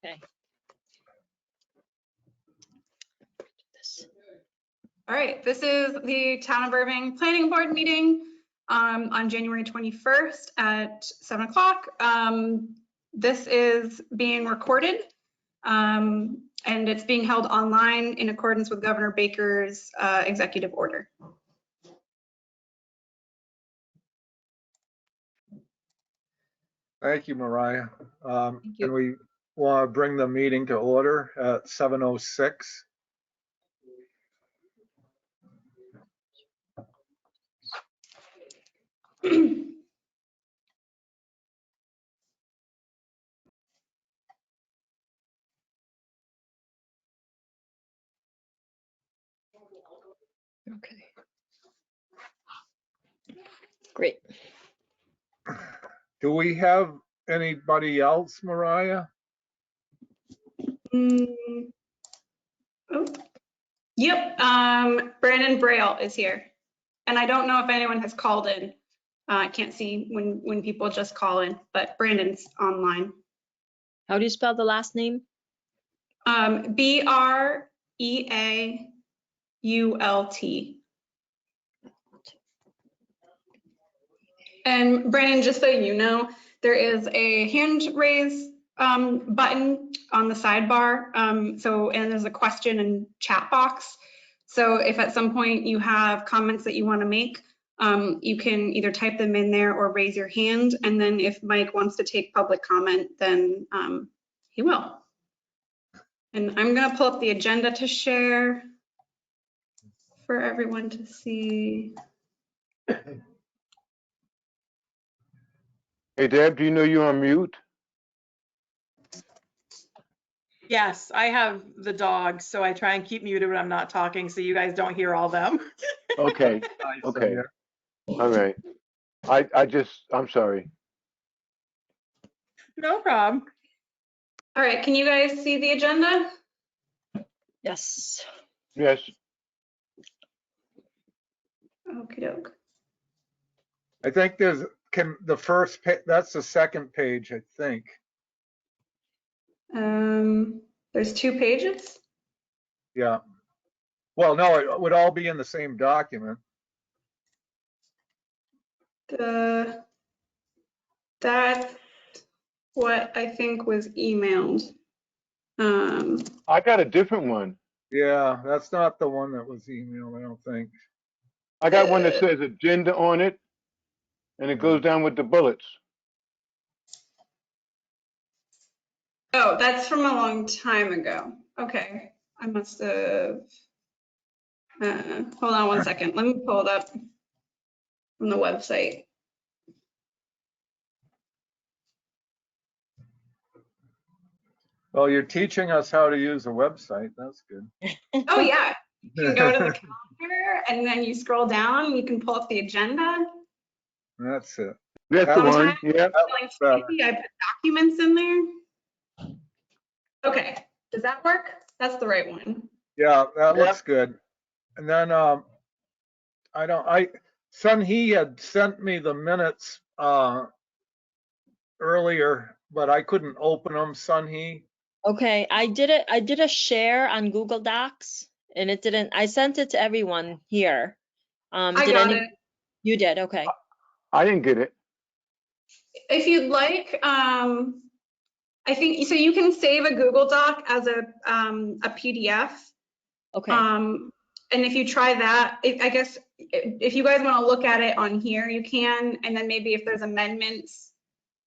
Okay. All right, this is the Town of Irving Planning Board meeting on January 21st at 7 o'clock. This is being recorded and it's being held online in accordance with Governor Baker's executive order. Thank you, Mariah. Thank you. And we want to bring the meeting to order at 7:06. Okay. Great. Do we have anybody else, Mariah? Oh. Yep, Brandon Braille is here. And I don't know if anyone has called in. I can't see when people just call in, but Brandon's online. How do you spell the last name? Breault. And Brandon, just so you know, there is a hand raise button on the sidebar. And there's a question and chat box. So if at some point you have comments that you want to make, you can either type them in there or raise your hand. And then if Mike wants to take public comment, then he will. And I'm going to pull up the agenda to share for everyone to see. Hey, Deb, do you know you're on mute? Yes, I have the dogs, so I try and keep muted when I'm not talking so you guys don't hear all them. Okay, okay. All right. I'm sorry. No problem. All right, can you guys see the agenda? Yes. Yes, Okie doke. I think there's that's the second page, I think. There's 2 pages. Yeah. Well, no, it would all be in the same document. That's what I think was emailed. I got a different one. Yeah, that's not the one that was emailed, I don't think. I got one that says agenda on it, and it goes down with the bullets. Oh, that's from a long time ago. Okay, I must have. Hold on one second. Let me pull it up from the website. Well, you're teaching us how to use a website. That's good. Oh yeah, you can go to the calendar and then you scroll down. You can pull up the agenda. That's it. That's the one, Sometimes yeah. feeling sleepy, I put documents in there. Okay, does that work? That's the right one. Yeah, that looks good. And then Sun He had sent me the minutes earlier, but I couldn't open them, Sun He. Okay, I did a share on Google Docs and it didn't, I sent it to everyone here. I Did got it. You did, okay. I didn't get it. If you'd like, I think so. You can save a Google Doc as a PDF. Okay. And if you try that, I guess if you guys want to look at it on here, you can. And then maybe if there's amendments,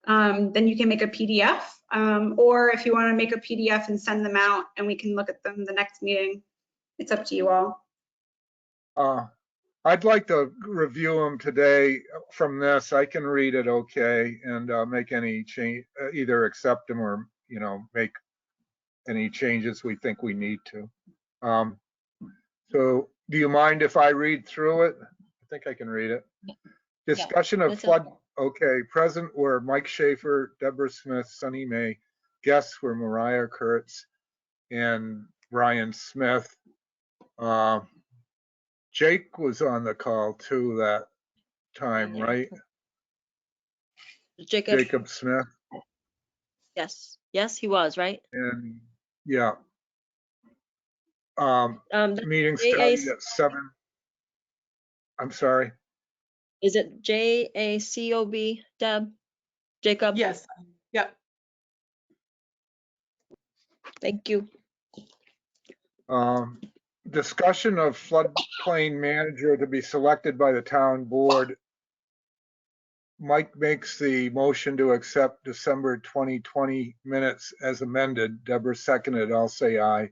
then you can make a PDF. Or if you want to make a PDF and send them out and we can look at them the next meeting, it's up to you all. I'd like to review them today from this. I can read it okay and make any change, either accept them or, make any changes we think we need to. So do you mind if I read through it? I think I can read it. Discussion of flood. Okay, present were Mike Schaefer, Deborah Smith, Sunny May. Guests were Mariah Kurtz and Brian Smith. Jake was on the call too that time, right? Jacob Smith. Yes. Yes, he was, right? And yeah. The Meeting JA started at 7. I'm sorry. Is it JACOB, Deb? Jacob? Yes, yep. Thank you. Discussion of floodplain manager to be selected by the town board. Mike makes the motion to accept December 2020 minutes as amended. Deborah seconded. I'll say aye.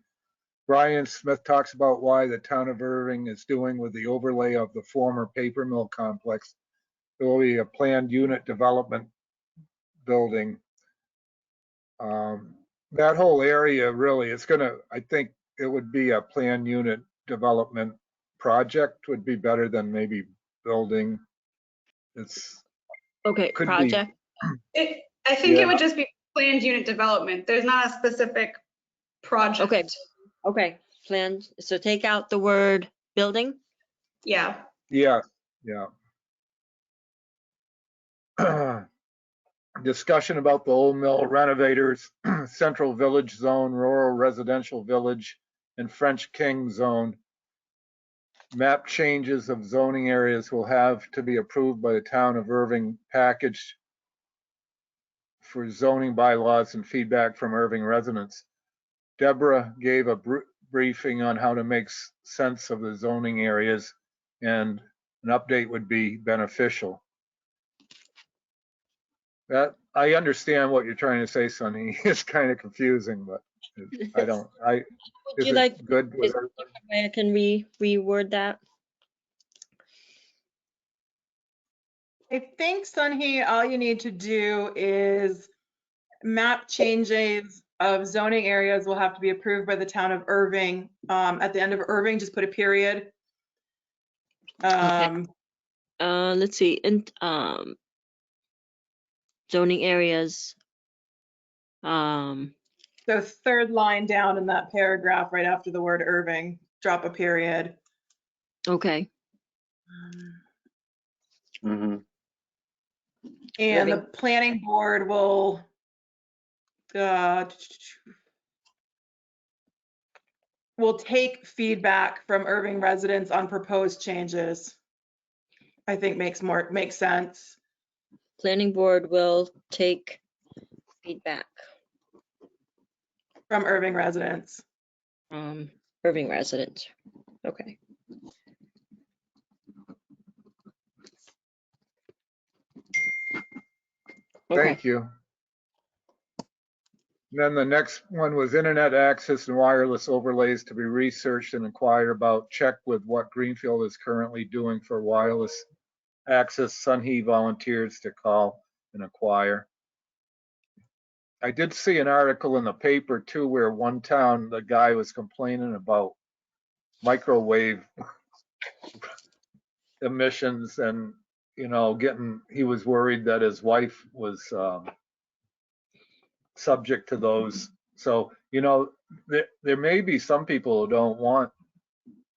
Brian Smith talks about why the town of Irving is doing with the overlay of the former paper mill complex. There will be a planned unit development building. That whole area really, I think it would be a planned unit development project would be better than maybe building. Okay, Could be, project. I think it would just be planned unit development. There's not a specific project. Okay, planned. So take out the word building. Yeah. yeah. Discussion about the old mill renovators, central village zone, rural residential village, and French King zone. Map changes of zoning areas will have to be approved by the town of Irving, packaged for zoning bylaws and feedback from Irving residents. Deborah gave a briefing on how to make sense of the zoning areas, and an update would be beneficial. That I understand what you're trying to say, Sonny. It's kind of confusing, but Would you like good with I can reword that? I think, Sunhee, all you need to do is map changes of zoning areas will have to be approved by the town of Irving. At the end of Irving, just put a period. Let's see. In zoning areas. So third line down in that paragraph, right after the word Irving, drop a period. Okay. Mhm. And the planning board will take feedback from Irving residents on proposed changes. I think makes sense. Planning board will take feedback From Irving residents. Irving residents. Okay. Thank you. Then the next one was internet access and wireless overlays to be researched and inquired about. Check with what Greenfield is currently doing for wireless access. Sunhee volunteers to call and acquire. I did see an article in the paper too, where one town, the guy was complaining about microwave emissions and, he was worried that his wife was subject to those. So, there may be some people who don't want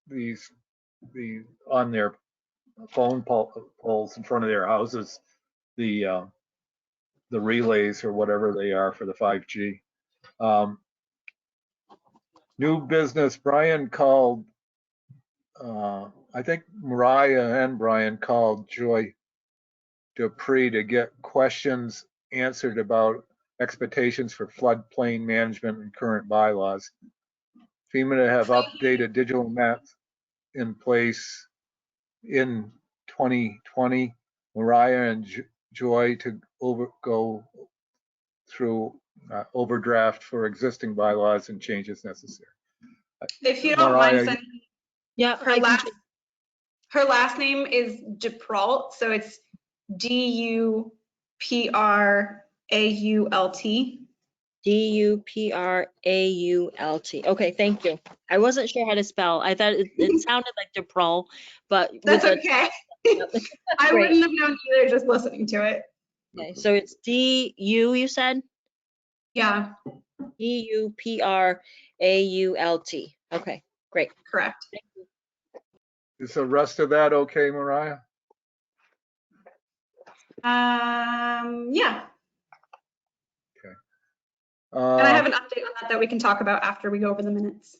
the on their phone poles in front of their houses, the relays or whatever they are for the 5G. New business, Brian called, I think Mariah and Brian called Joy Dupree to get questions answered about expectations for floodplain management and current bylaws. FEMA to have updated digital maps in place in 2020. Mariah and Joy to go through overdraft for existing bylaws and changes necessary. If you don't Mariah, mind sending, Yeah. her last name is Duprault, so it's Duprault. Duprault. Okay, thank you. I wasn't sure how to spell. I thought it sounded like Duprol, but That's okay. I Great. wouldn't have known either just listening to it. Okay, so it's DU, you said? Yeah, Duprault. Okay, great. correct. is the rest of that okay, Mariah? Yeah. And I have an update on that we can talk about after we go over the minutes.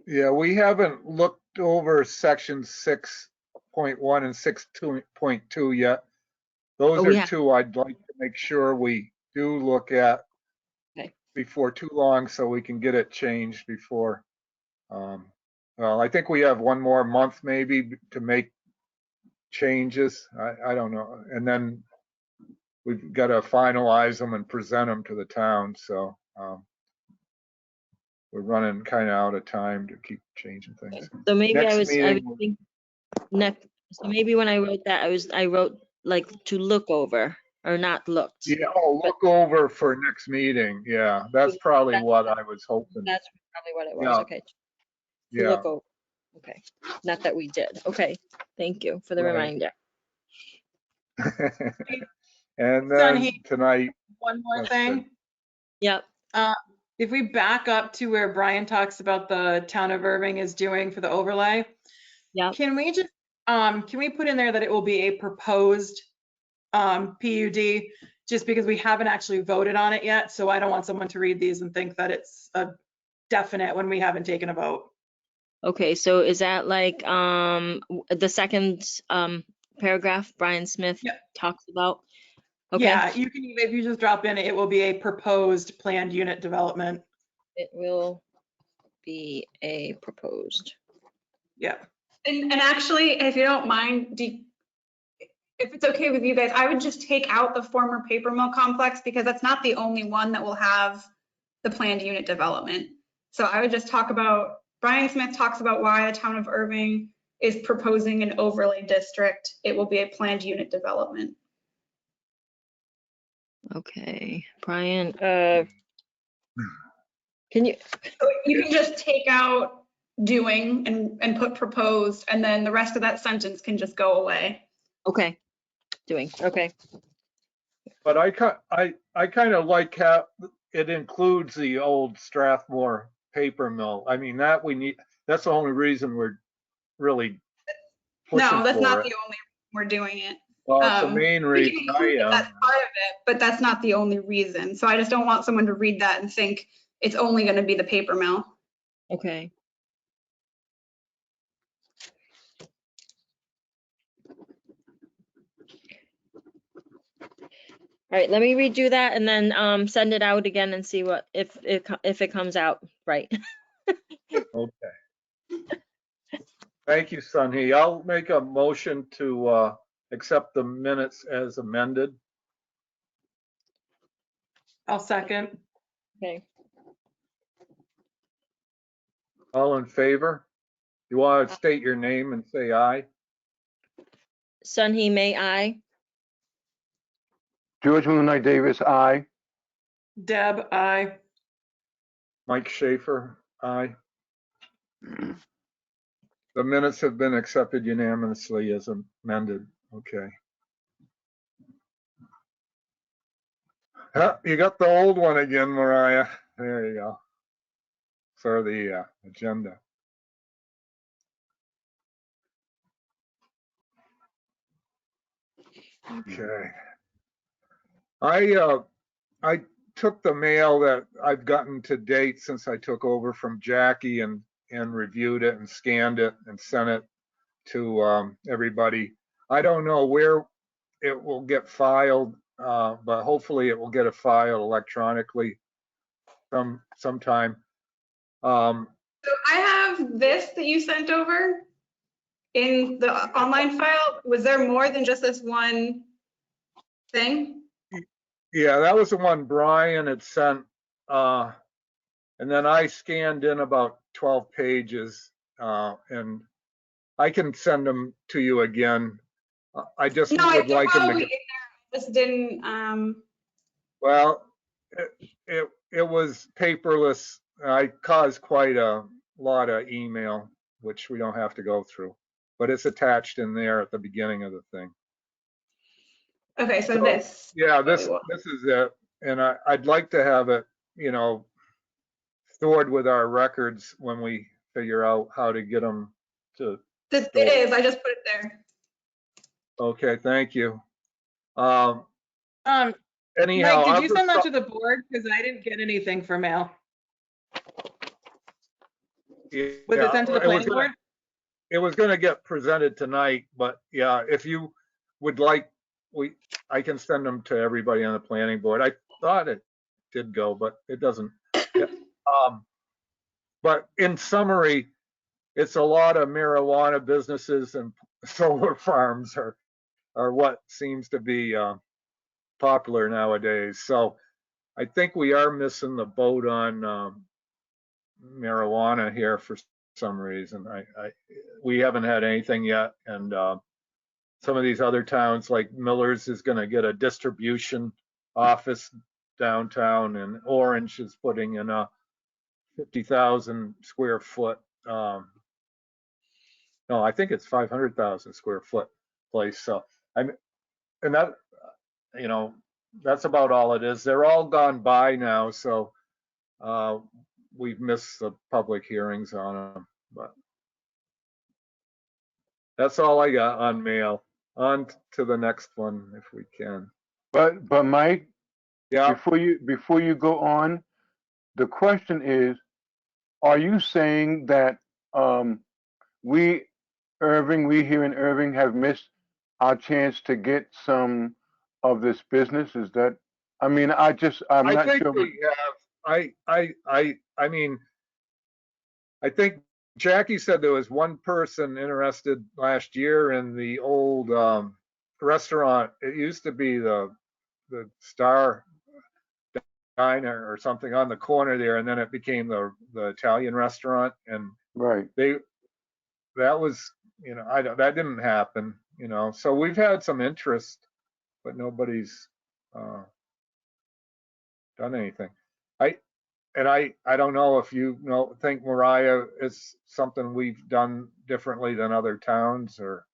Yeah, we haven't looked over section 6.1 and 6.2 yet. Those Oh, we are have- two I'd like to make sure we do look at Okay. before too long, so we can get it changed before. Well, I think we have one more month maybe to make changes. I don't know. And then we've got to finalize them and present them to the town. So we're running kind of out of time to keep changing things. So maybe Next I was meeting, thinking next, so maybe when I wrote that, I wrote like to look over or not looked. yeah, look over for next meeting. Yeah, that's probably what I was hoping. That's probably what it was. Yeah. Okay. To Yeah. look over. Okay. Not that we did. Okay. Thank you for the Right. reminder. And Son, then tonight, One more That's thing. Yep. If we back up to where Brian talks about the town of Irving is doing for the overlay, Yep. can we just, can we put in there that it will be a proposed PUD, just because we haven't actually voted on it yet, so I don't want someone to read these and think that it's a definite when we haven't taken a vote. Okay. So is that like the second paragraph Brian Smith Yep. talks about? Okay. Yeah, you can, if you just drop in, it will be a proposed planned unit development. It will be a proposed. Yeah. And actually, if you don't mind, if it's okay with you guys, I would just take out the former paper mill complex because that's not the only one that will have the planned unit development. So I would just talk about, Brian Smith talks about why the town of Irving is proposing an overlay district. It will be a planned unit development. Okay. Brian, can you? So you can just take out doing and put proposed, and then the rest of that sentence can just go away. Okay. Doing. Okay. but I kind of like how it includes the old Strathmore paper mill. I mean, that we need, that's the only reason we're really pushing No, that's for not it. the only reason we're doing it. Well, it's the main We can reason include I that's am. part of it, but that's not the only reason. So I just don't want someone to read that and think it's only going to be the paper mill. Okay. All right, let me redo that and then send it out again and see what if it comes out right. Okay. Thank you, Sunhee. I'll make a motion to accept the minutes as amended. I'll second. Okay. All in favor? You want to state your name and say aye? Sunhee, may I? George Moonlight Davis, aye. Deb, aye. Mike Schaefer, aye. The minutes have been accepted unanimously as amended. Okay. You got the old one again, Mariah. There you go. For the agenda. Okay. I took the mail that I've gotten to date since I took over from Jackie and reviewed it and scanned it and sent it to everybody. I don't know where it will get filed, but hopefully it will get it filed electronically sometime. So I have this that you sent over in the online file. Was there more than just this one thing? Yeah, that was the one Brian had sent. And then I scanned in about 12 pages, and I can send them to you again. I just No, would they're like them to probably get, in there. I just didn't. well, it was paperless. I caused quite a lot of email, which we don't have to go through, but it's attached in there at the beginning of the thing. Okay, so So, this. Yeah, this is it. And I'd like to have it, stored with our records when we figure out how to get them to. It is. I just put it there. Okay, thank you. anyhow, Mike, did I'll you just send that to the board? Because I didn't get anything for mail. Was it sent to the planning board? It was gonna get presented tonight, but yeah, if you would like, I can send them to everybody on the planning board. I thought it did go, but it doesn't. Yeah. But in summary, it's a lot of marijuana businesses and solar farms are what seems to be popular nowadays. So I think we are missing the boat on marijuana here for some reason. We haven't had anything yet, and some of these other towns like Miller's is going to get a distribution office downtown, and Orange is putting in a 50,000 square foot. No, I think it's 500,000 square foot place. So and that, you know, that's about all it is. They're all gone by now, so we've missed the public hearings on them. But that's all I got on mail. On to the next one if we can. But Mike, Yeah. before you go on, the question is, are you saying that we here in Irving have missed our chance to get some of this business? Is that, I mean, I'm not think sure. we have. I mean, I think Jackie said there was one person interested last year in the old restaurant. It used to be the Star Diner or something on the corner there, and then it became the Italian restaurant. And Right. that was, you know, that didn't happen, you know. So we've had some interest, but nobody's done anything. I don't know if you think, Mariah, is something we've done differently than other towns, or.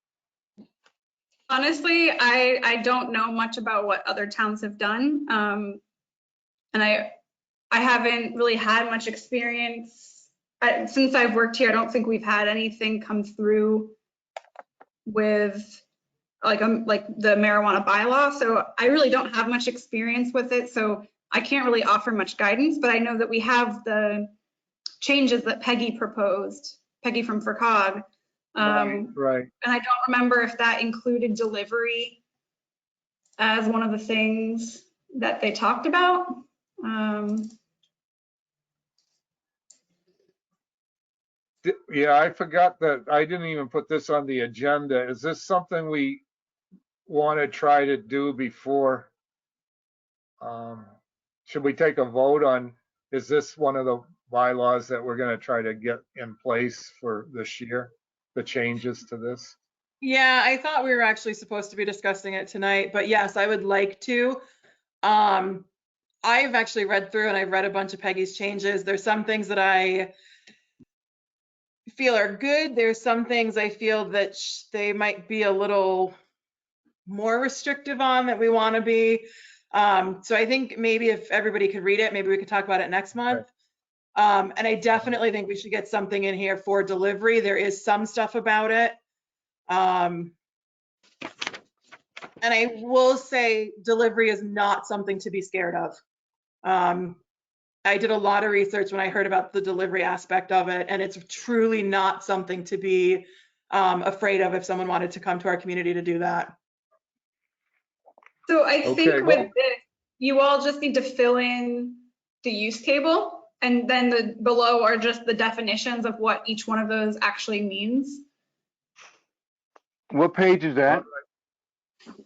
Honestly, I don't know much about what other towns have done. And I haven't really had much experience. Since I've worked here, I don't think we've had anything come through with like the marijuana bylaw. So I really don't have much experience with it. So I can't really offer much guidance, but I know that we have the changes that Peggy proposed, Peggy from FRCOG. Right. And I don't remember if that included delivery as one of the things that they talked about. Yeah, I forgot that I didn't even put this on the agenda. Is this something we want to try to do before? Should we take a vote on, is this one of the bylaws that we're going to try to get in place for this year, the changes to this? Yeah, I thought we were actually supposed to be discussing it tonight, but yes, I would like to. I've actually read through and I've read a bunch of Peggy's changes. There's some things that I feel are good. There's some things I feel that they might be a little more restrictive on that we want to be. So I think maybe if everybody could read it, maybe we could talk about it next month. And I definitely think we should get something in here for delivery. There is some stuff about it. And I will say delivery is not something to be scared of. I did a lot of research when I heard about the delivery aspect of it, and it's truly not something to be afraid of if someone wanted to come to our community to do that. So I think with this, you all just need to fill in the use table, and then below are just the definitions of what each one of those actually means. What page is that?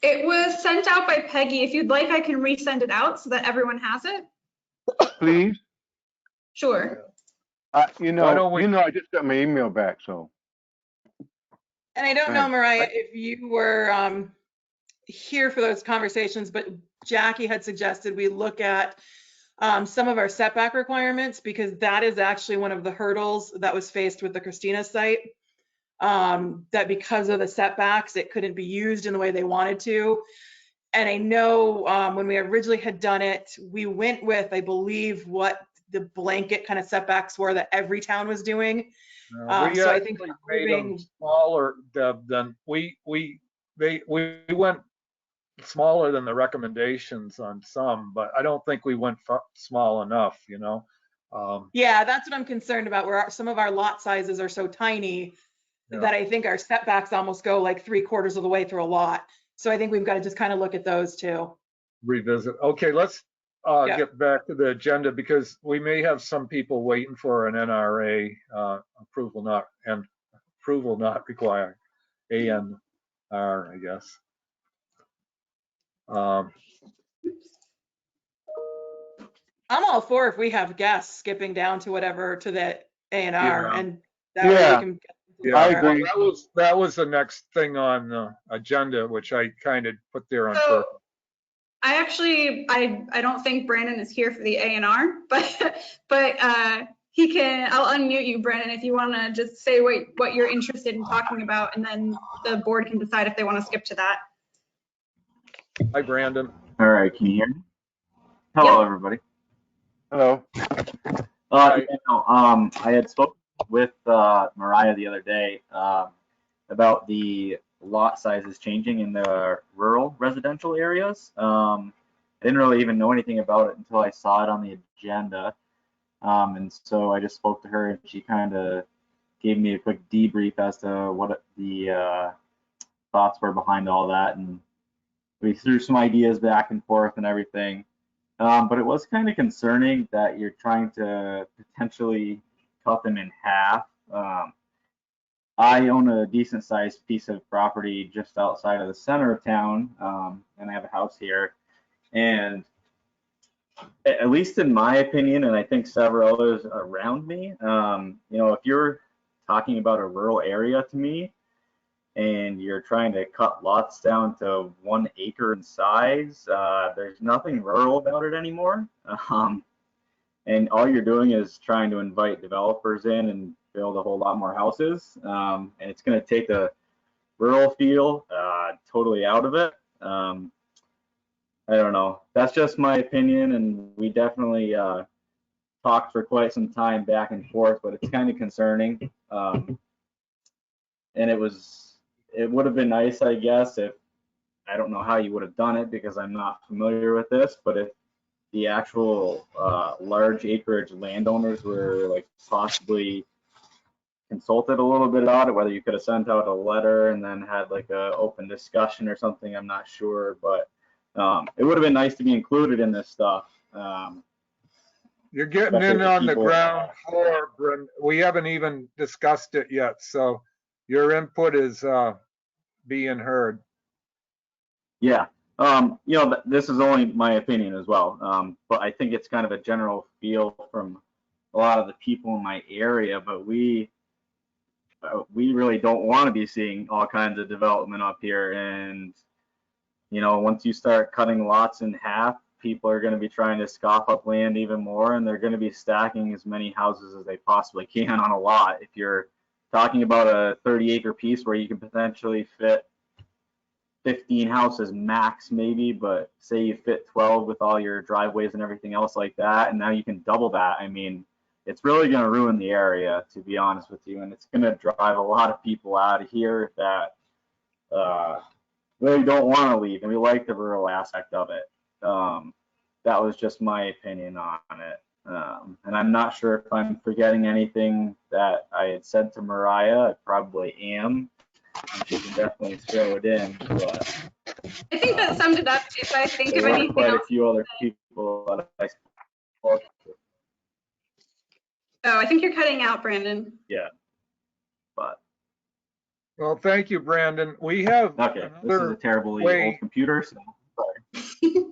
It was sent out by Peggy. If you'd like, I can resend it out so that everyone has it. Please. Sure. I just got my email back, so. And I don't know, Mariah, if you were here for those conversations, but Jackie had suggested we look at some of our setback requirements, because that is actually one of the hurdles that was faced with the Christina site. That because of the setbacks, it couldn't be used in the way they wanted to. And I know when we originally had done it, we went with, I believe, what the blanket kind of setbacks were that every town was doing. So I think made them smaller than we went smaller than the recommendations on some, but I don't think we went small enough, you know? Yeah, that's what I'm concerned about, where some of our lot sizes are so tiny Yeah. that I think our setbacks almost go like 3/4 of the way through a lot. So I think we've got to just kind of look at those too. Revisit. Okay, let's Yeah. get back to the agenda because we may have some people waiting for an NRA approval not required. ANR, I guess. I'm all for if we have guests skipping down to whatever to the A&R, Yeah. and that way Yeah. we can. Yeah, I agree. that was the next thing on the agenda, which I kind of put there on So purpose. I actually, I don't think Brandon is here for the A&R, but he can, I'll unmute you, Brandon, if you want to just say what you're interested in talking about, and then the board can decide if they want to skip to that. Hi, Brandon. All right, can you hear me? Hello, Yep. everybody. Hello. Hi. I had spoken with Mariah the other day about the lot sizes changing in the rural residential areas. I didn't really even know anything about it until I saw it on the agenda. And so I just spoke to her and she kind of gave me a quick debrief as to what the thoughts were behind all that. And we threw some ideas back and forth and everything. But it was kind of concerning that you're trying to potentially cut them in half. I own a decent sized piece of property just outside of the center of town, and I have a house here. And at least in my opinion, and I think several others around me, if you're talking about a rural area to me, and you're trying to cut lots down to 1 acre in size, there's nothing rural about it anymore. And all you're doing is trying to invite developers in and build a whole lot more houses. And it's going to take the rural feel totally out of it. I don't know. That's just my opinion. And we definitely talked for quite some time back and forth, but it's kind of concerning. And it would have been nice, I guess, if, I don't know how you would have done it because I'm not familiar with this, but if the actual large acreage landowners were like possibly consulted a little bit about it, whether you could have sent out a letter and then had like a open discussion or something, I'm not sure, but it would have been nice to be included in this stuff. You're getting in on the ground floor, Brandon. We haven't even discussed it yet, so your input is being heard. Yeah. This is only my opinion as well, but I think it's kind of a general feel from a lot of the people in my area, but we really don't want to be seeing all kinds of development up here. And, once you start cutting lots in half, people are going to be trying to scoff up land even more, and they're going to be stacking as many houses as they possibly can on a lot. If you're talking about a 30-acre piece where you can potentially fit 15 houses max maybe, but say you fit 12 with all your driveways and everything else like that, and now you can double that. I mean, it's really going to ruin the area, to be honest with you, and it's going to drive a lot of people out of here that really don't want to leave, and we like the rural aspect of it. That was just my opinion on it. And I'm not sure if I'm forgetting anything that I had said to Mariah. I probably am. She can definitely throw it in, but I think that summed it up. If I think of there were anything quite else. a few other people that I spoke to. Oh, I think you're cutting out, Brandon. Yeah, but Well, thank you, Brandon. We have okay. This is a terribly old computer, so sorry.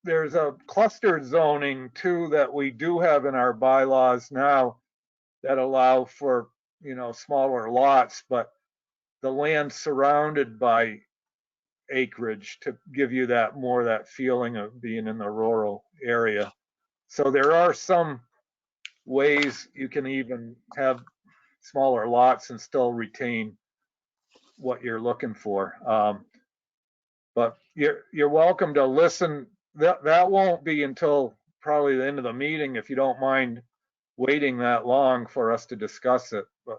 There's a cluster zoning too that we do have in our bylaws now that allow for, smaller lots, but the land surrounded by acreage to give you that feeling of being in the rural area. So there are some ways you can even have smaller lots and still retain what you're looking for. But you're welcome to listen. That won't be until probably the end of the meeting if you don't mind waiting that long for us to discuss it. But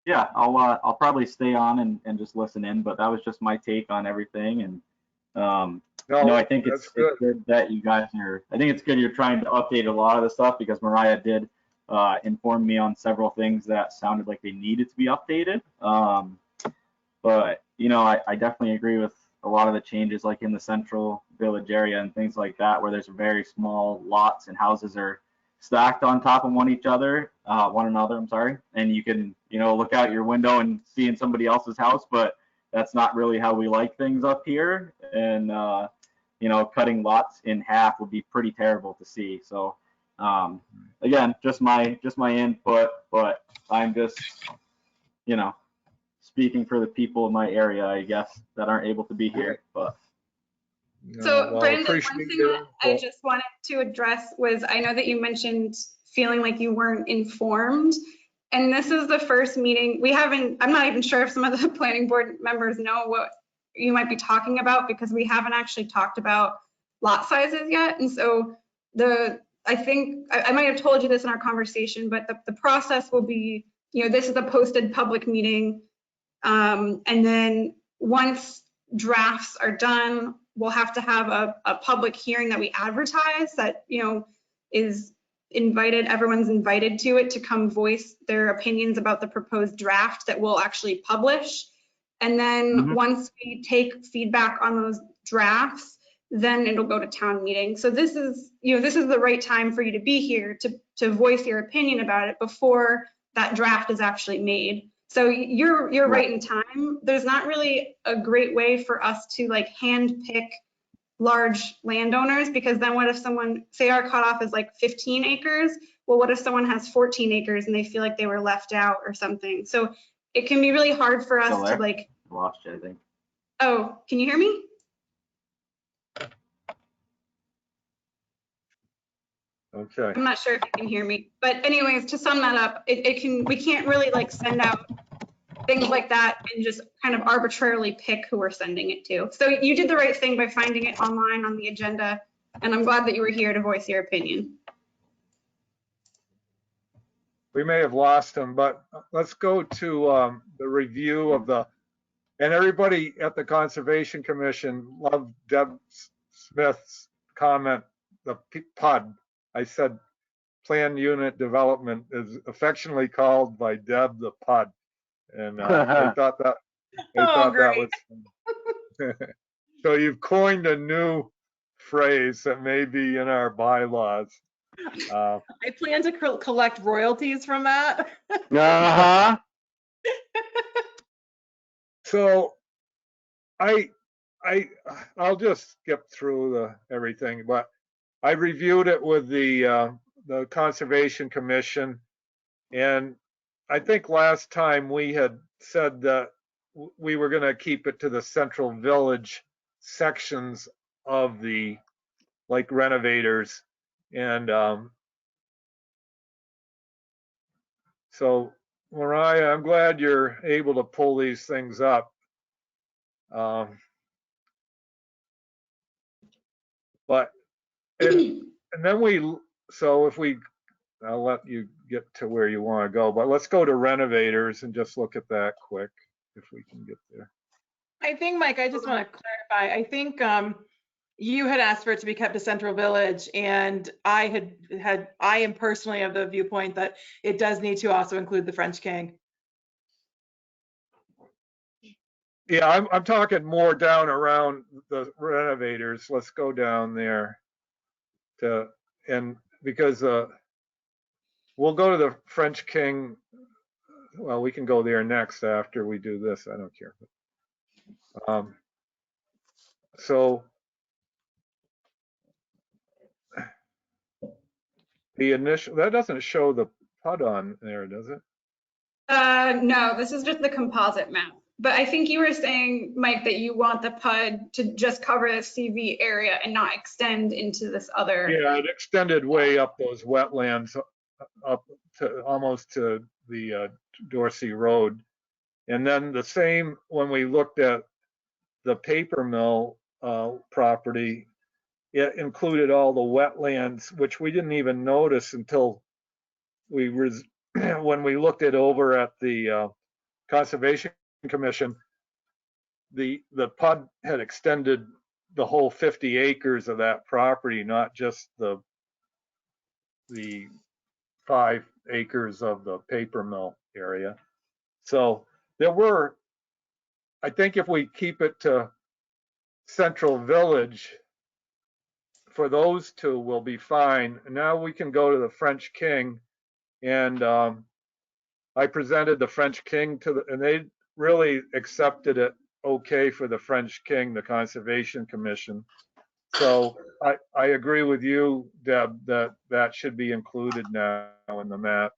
yeah, I'll probably stay on and just listen in, but that was just my take on everything. And No, I think that's it's good. good that you guys I think it's good you're trying to update a lot of the stuff, because Mariah did inform me on several things that sounded like they needed to be updated. But I definitely agree with a lot of the changes, like in the central village area and things like that, where there's very small lots and houses are stacked on top of one another, I'm sorry, and you can, look out your window and see in somebody else's house, but that's not really how we like things up here. And cutting lots in half would be pretty terrible to see. So again, just my input, but I'm just, speaking for the people in my area, I guess, that aren't able to be here. But So well, Brandon, one appreciate thing your that I input. just wanted to address was, I know that you mentioned feeling like you weren't informed. And this is the first meeting we haven't, I'm not even sure if some of the planning board members know what you might be talking about, because we haven't actually talked about lot sizes yet. And so I think I might have told you this in our conversation, but the process will be, this is a posted public meeting. And then once drafts are done, we'll have to have a public hearing that we advertise that, is invited, everyone's invited to it, to come voice their opinions about the proposed draft that we'll actually publish. And then once we take feedback on those drafts, then it'll go to town meeting. So this is the right time for you to be here to voice your opinion about it before that draft is actually made. So you're right in time. There's not really a great way for us to like hand pick large landowners, because then what if someone, say our cutoff is like 15 acres? Well, what if someone has 14 acres and they feel like they were left out or something? So it can be really hard for us to like. Lost you, I think. Oh, can you hear me? Okay. I'm not sure if you can hear me, but anyways, to sum that up, we can't really like send out things like that and just kind of arbitrarily pick who we're sending it to. So you did the right thing by finding it online on the agenda, and I'm glad that you were here to voice your opinion. We may have lost him, but let's go to the review of and everybody at the Conservation Commission loved Deb Smith's comment, the PUD. I said Plan Unit Development is affectionately called by Deb the PUD. And they thought that was so you've coined a new phrase that may be in our bylaws. I plan to collect royalties from that. So I'll just skip through everything, but I reviewed it with the Conservation Commission, and I think last time we had said that we were going to keep it to the central village sections of the like renovators, and so Mariah, I'm glad you're able to pull these things up. But and then so if I'll let you get to where you want to go, but let's go to renovators and just look at that quick if we can get there. I think, Mike, I just want to clarify. I think you had asked for it to be kept to Central Village, and I am personally of the viewpoint that it does need to also include the French King. Yeah, I'm talking more down around the renovators. Let's go down there because we'll go to the French King. Well, we can go there next after we do this. I don't care. So the initial, that doesn't show the PUD on there, does it? No, this is just the composite map. But I think you were saying, Mike, that you want the PUD to just cover the CV area and not extend into this other. Yeah, it extended way up those wetlands, up to almost to the Dorsey Road. And then the same when we looked at the paper mill property, it included all the wetlands, which we didn't even notice until when we looked it over at the Conservation Commission, the PUD had extended the whole 50 acres of that property, not just the 5 acres of the paper mill area. So there were, I think if we keep it to Central Village, for those two will be fine. Now we can go to the French King, and I presented the French King and they really accepted it okay for the French King, the Conservation Commission. So I agree with you, Deb, that should be included now in the map.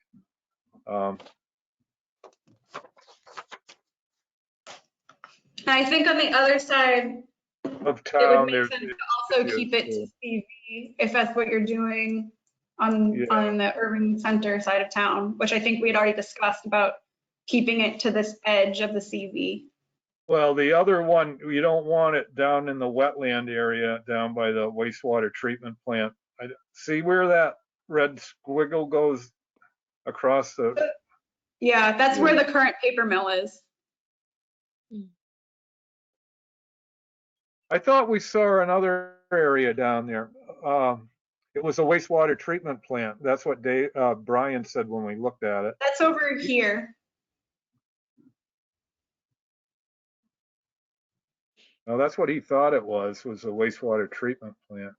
I think on the other side, Of it would town, make there's sense to also keep it to CV if that's what you're doing on the urban center side of town, which I think we had already discussed about keeping it to this edge of the CV. Well, the other one, you don't want it down in the wetland area down by the wastewater treatment plant. See where that red squiggle goes across the. Yeah, that's where the current paper mill is. I thought we saw another area down there. It was a wastewater treatment plant. That's what Brian said when we looked at it. That's over here. No, that's what he thought it was a wastewater treatment plant.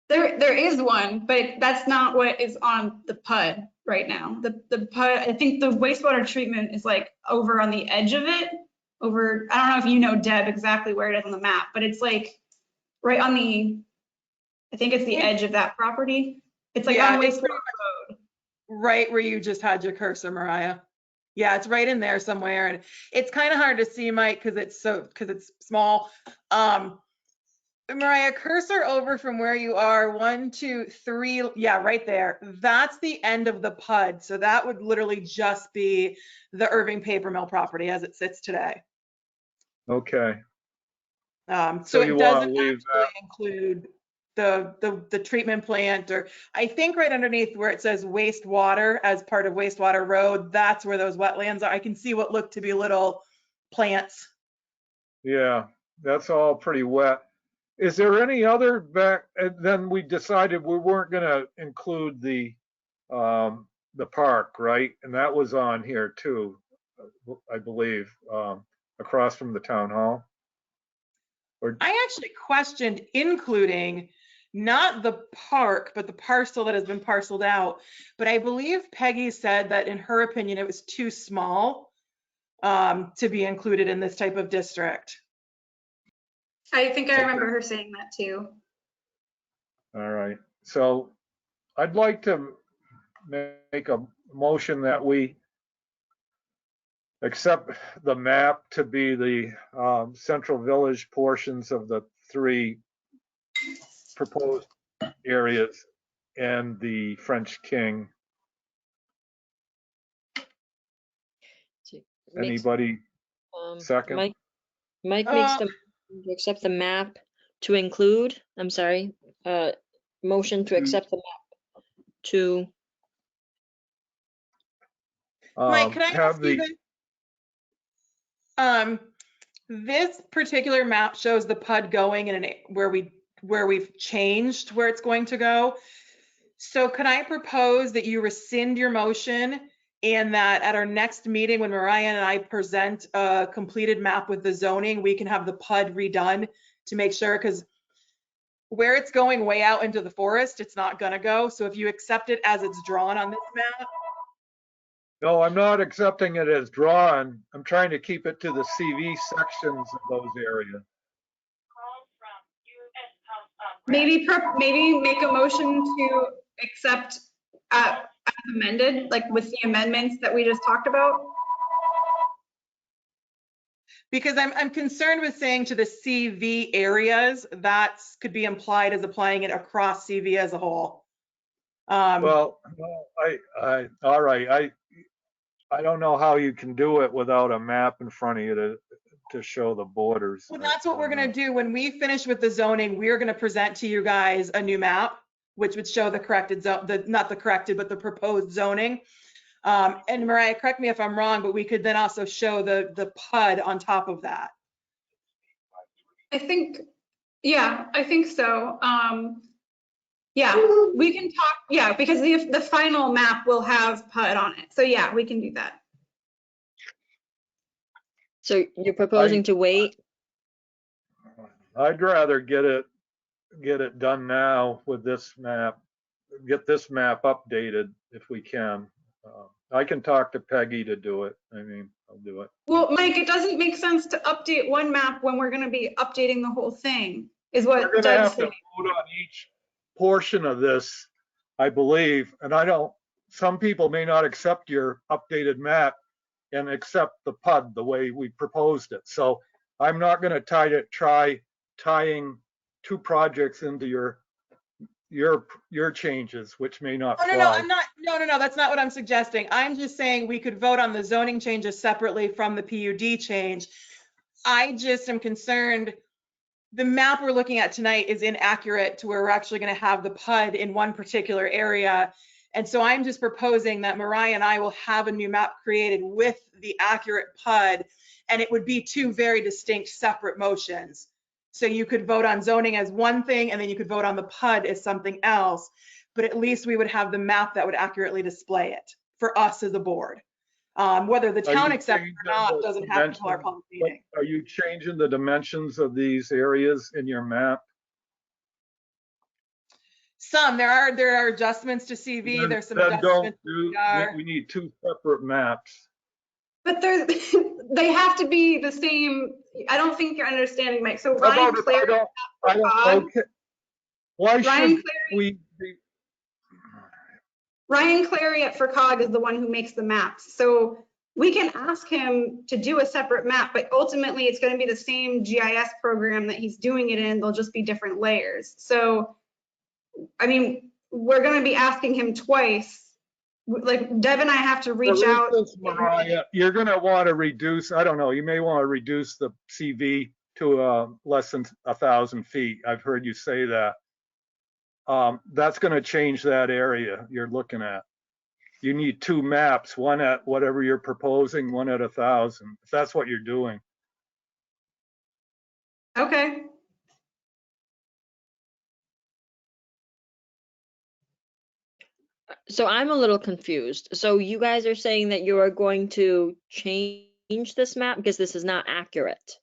There is one, but that's not what is on the PUD right now. The PUD, I think the wastewater treatment is like over on the edge of it. I don't know if you know, Deb, exactly where it is on the map, but it's like right on I think it's the edge of that property. It's like on wastewater road. Right where you just had your cursor, Mariah. Yeah, it's right in there somewhere, and it's kind of hard to see, Mike, because it's small. Mariah, cursor over from where you are, 1, 2, 3, yeah, right there. That's the end of the PUD, so that would literally just be the Irving paper mill property as it sits today. Okay. So you it doesn't leave actually include the treatment plant, or I think right underneath where it says wastewater as part of wastewater road, that's where those wetlands are. I can see what look to be little plants. Yeah, that's all pretty wet. Is there any other back? And then we decided we weren't going to include the park, right? And that was on here too, I believe, across from the town hall. I actually questioned including not the park, but the parcel that has been parceled out. But I believe Peggy said that in her opinion, it was too small to be included in this type of district. I think I remember her saying that too. All right. So I'd like to make a motion that we accept the map to be the Central Village portions of the 3 proposed areas and the French King. Anybody second? Mike makes the motion to accept the map to include, I'm sorry, motion to accept the map to. Mike, can I ask you this? This particular map shows the PUD going in where we've changed where it's going to go. So can I propose that you rescind your motion and that at our next meeting when Mariah and I present a completed map with the zoning, we can have the PUD redone to make sure, because where it's going way out into the forest, it's not gonna go. So if you accept it as it's drawn on this map. No, I'm not accepting it as drawn. I'm trying to keep it to the CV sections of those areas. Maybe make a motion to accept as amended, like with the amendments that we just talked about. Because I'm concerned with saying to the CV areas, that could be implied as applying it across CV as a whole. Well, all right. I don't know how you can do it without a map in front of you to show the borders. Well, that's what we're going to do. When we finish with the zoning, we're going to present to you guys a new map, which would show the corrected zone, not the corrected, but the proposed zoning. And Mariah, correct me if I'm wrong, but we could then also show the PUD on top of that. I think, yeah, I think so. Yeah, we can talk, yeah, because the final map will have PUD on it. So yeah, we can do that. So you're proposing to wait? I'd rather get it done now with this map, get this map updated if we can. I can talk to Peggy to do it. I mean, I'll do it. Well, Mike, it doesn't make sense to update one map when we're going to be updating the whole thing, is We're what gonna Doug's have to saying. vote on each portion of this, I believe, and I don't, some people may not accept your updated map and accept the PUD the way we proposed it. So I'm not gonna try tying two projects into your changes, which may not Oh, fly. no, I'm not. No, that's not what I'm suggesting. I'm just saying we could vote on the zoning changes separately from the PUD change. I just am concerned the map we're looking at tonight is inaccurate to where we're actually going to have the PUD in one particular area. And so I'm just proposing that Mariah and I will have a new map created with the accurate PUD, and it would be two very distinct separate motions. So you could vote on zoning as one thing, and then you could vote on the PUD as something else, but at least we would have the map that would accurately display it for us as a board. Whether the town accepts it or not doesn't happen until our public meeting. Are you changing the dimensions of these areas in your map? Some, there are adjustments to CV, there's some adjustments. We need two separate maps. But they have to be the same. I don't think you're understanding, Mike. So How Ryan about if Clary, I don't, okay. Why Ryan should we be? Ryan Clary at FERCOG is the one who makes the maps. So we can ask him to do a separate map, but ultimately it's going to be the same GIS program that he's doing it in. They'll just be different layers. So, I mean, we're going to be asking him twice. Like Deb and I have to reach out. Mariah, you're going to want to reduce, I don't know, you may want to reduce the CV to less than 1,000 feet. I've heard you say that. That's going to change that area you're looking at. You need two maps, one at whatever you're proposing, one at 1,000, if that's what you're doing. Okay. So I'm a little confused. So you guys are saying that you are going to change this map because this is not accurate.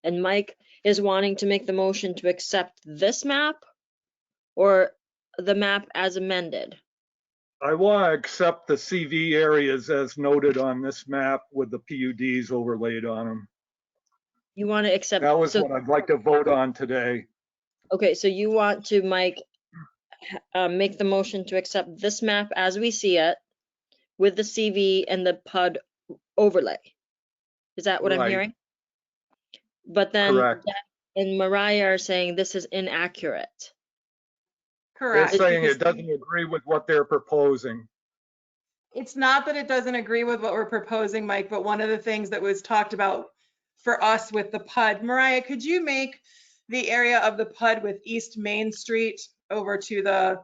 And Mike is wanting to make the motion to accept this map or the map as amended. I want to accept the CV areas as noted on this map with the PUDs overlaid on them. You want to accept. That was what I'd like to vote on today. Okay, so you want to, Mike, make the motion to accept this map as we see it with the CV and the PUD overlay. Is that what I'm hearing? But then Correct. Deb and Mariah are saying this is inaccurate. Correct. They're saying it doesn't agree with what they're proposing. It's not that it doesn't agree with what we're proposing, Mike, but one of the things that was talked about for us with the PUD, Mariah, could you make the area of the PUD with East Main Street over to the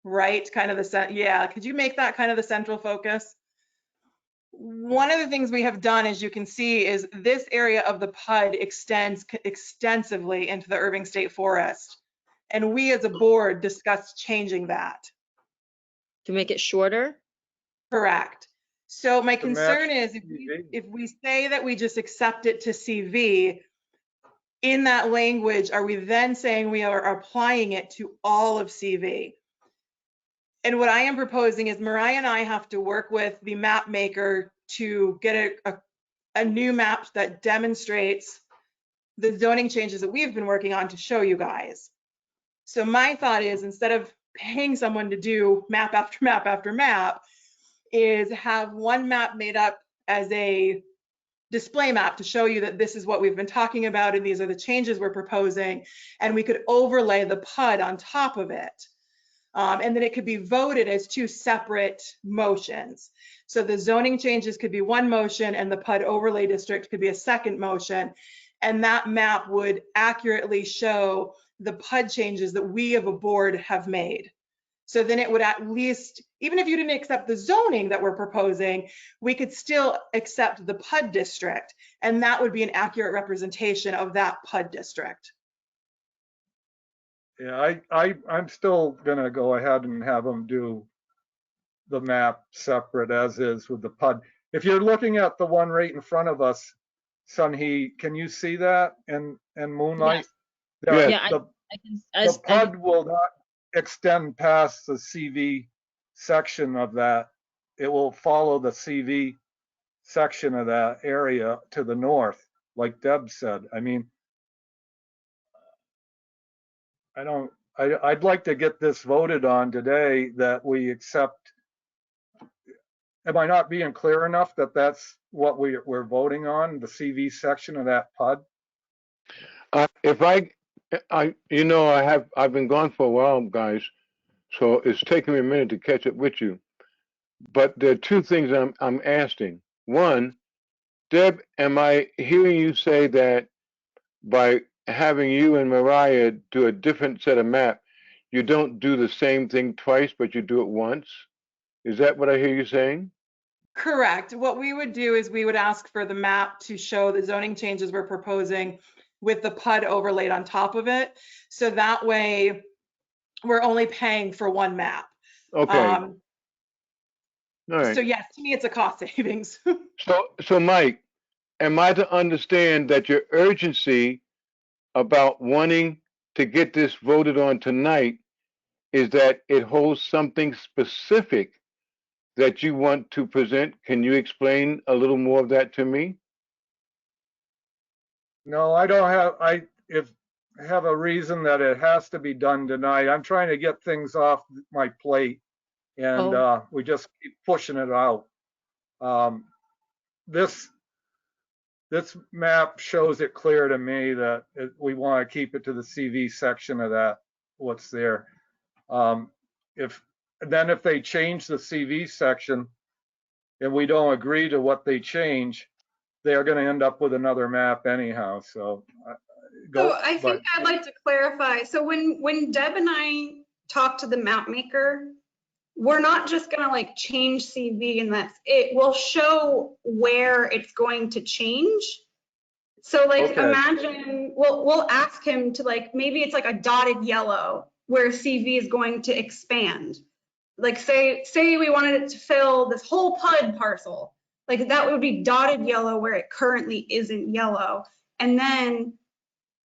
right, kind of yeah, could you make that kind of the central focus? One of the things we have done, as you can see, is this area of the PUD extends extensively into the Irving State Forest. And we as a board discussed changing that. To make it shorter? Correct. So my concern is if we say that we just accept it to CV, in that language, are we then saying we are applying it to all of CV? And what I am proposing is Mariah and I have to work with the map maker to get a new map that demonstrates the zoning changes that we've been working on to show you guys. So my thought is, instead of paying someone to do map after map after map, is have one map made up as a display map to show you that this is what we've been talking about and these are the changes we're proposing, and we could overlay the PUD on top of it. And then it could be voted as two separate motions. So the zoning changes could be one motion and the PUD overlay district could be a second motion. And that map would accurately show the PUD changes that we of a board have made. So then it would at least, even if you didn't accept the zoning that we're proposing, we could still accept the PUD district, and that would be an accurate representation of that PUD district. Yeah, I'm still gonna go ahead and have them do the map separate as is with the PUD. If you're looking at the one right in front of us, Sunhee, can you see that in Moonlight? Yes. Yeah, The I PUD will not extend past the CV section of that. It will follow the CV section of that area to the north, like Deb said. I mean, I'd like to get this voted on today that we accept. Am I not being clear enough that that's what we're voting on, the CV section of that PUD? If I've been gone for a while, guys, so it's taking me a minute to catch up with you. But there are two things I'm asking. One, Deb, am I hearing you say that by having you and Mariah do a different set of map, you don't do the same thing twice, but you do it once? Is that what I hear you saying? Correct. What we would do is we would ask for the map to show the zoning changes we're proposing with the PUD overlaid on top of it. So that way we're only paying for one map. Okay. All right. So yes, to me, it's a cost savings. So Mike, am I to understand that your urgency about wanting to get this voted on tonight is that it holds something specific that you want to present? Can you explain a little more of that to me? No, I don't have, I have a reason that it has to be done tonight. I'm trying to get things off my plate and we just keep pushing it out. This map shows it clear to me that we want to keep it to the CV section of that, what's there. If they change the CV section and we don't agree to what they change, they are going to end up with another map anyhow. So I think I'd like to clarify. So when Deb and I talk to the map maker, we're not just going to like change CV and that's it. We'll show where it's going to change. So like imagine we'll ask him to like, maybe it's like a dotted yellow where CV is going to expand. Like say we wanted it to fill this whole PUD parcel. Like that would be dotted yellow where it currently isn't yellow. And then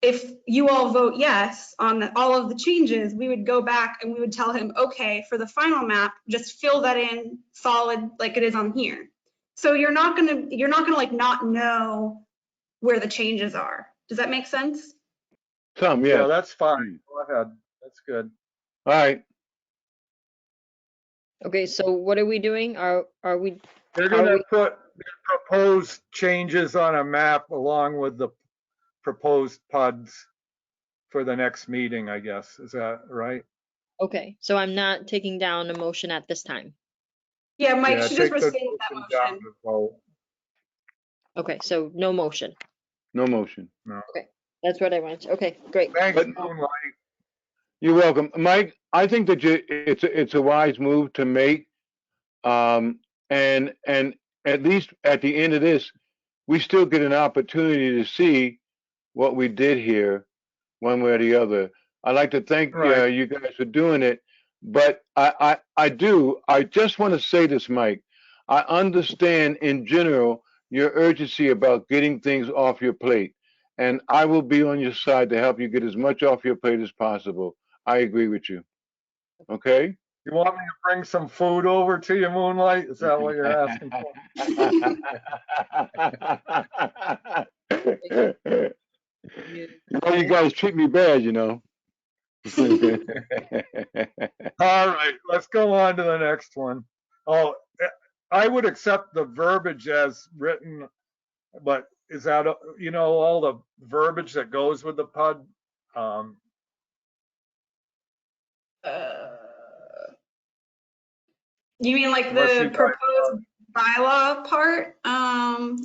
if you all vote yes on all of the changes, we would go back and we would tell him, okay, for the final map, just fill that in solid like it is on here. So you're not gonna like not know where the changes are. Does that make sense? Tom, yes. Yeah, that's fine. Go ahead. That's good. All right. Okay, so what are we doing? Are we? They're going to put proposed changes on a map along with the proposed PUDs for the next meeting, I guess. Is that right? Okay, so I'm not taking down a motion at this time. Yeah, Mike should just restate that motion. Okay, so no motion. No motion. No. Okay, that's what I want. Okay, great. Thanks, You're welcome, Mike. I think that it's a wise move to make, and at least at the end of this, we still get an opportunity to see what we did here, one way or the other. I'd like to thank you guys for doing it, but I just want to say this, Mike. I understand in general your urgency about getting things off your plate, and I will be on your side to help you get as much off your plate as possible. I agree with you. Okay? You want me to bring some food over to you, Moonlight? Is that what you're asking for? You guys treat me bad, you know. All right, let's go on to the next one. Oh, I would accept the verbiage as written, but is that, all the verbiage that goes with the PUD? You mean like the proposed bylaw part? Yeah,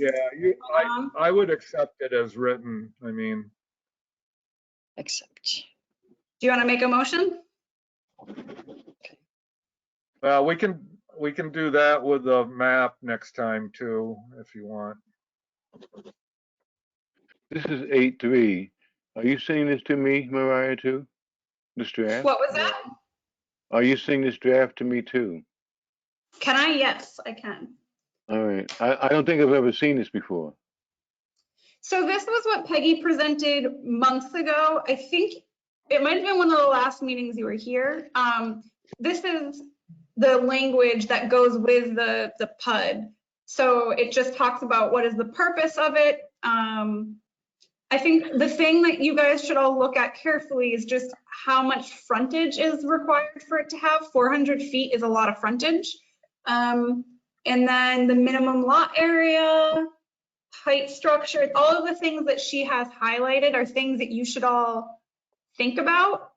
I would accept it as written. I mean, Accept. Do you want to make a motion? Well, we can do that with the map next time too, if you want. This is 8.3. Are you sending this to me, Mariah, too? This draft? What was that? Are you sending this draft to me too? Can I? Yes, I can. All right. I don't think I've ever seen this before. So this was what Peggy presented months ago. I think it might have been one of the last meetings you were here. This is the language that goes with the PUD. So it just talks about what is the purpose of it. I think the thing that you guys should all look at carefully is just how much frontage is required for it to have. 400 feet is a lot of frontage. And then the minimum lot area, height structure, all of the things that she has highlighted are things that you should all think about.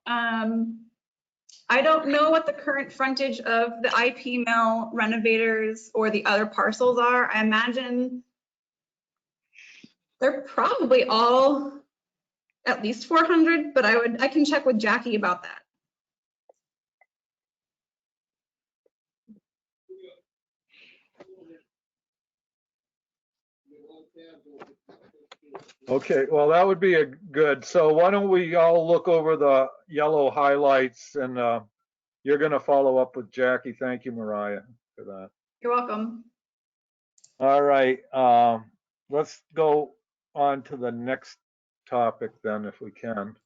I don't know what the current frontage of the IP mill, renovators, or the other parcels are. I imagine they're probably all at least 400, but I can check with Jackie about that. Okay, well, that would be a good. So why don't we all look over the yellow highlights, and you're going to follow up with Jackie. Thank you, Mariah, for that. You're welcome. All right, let's go on to the next topic then, if we can.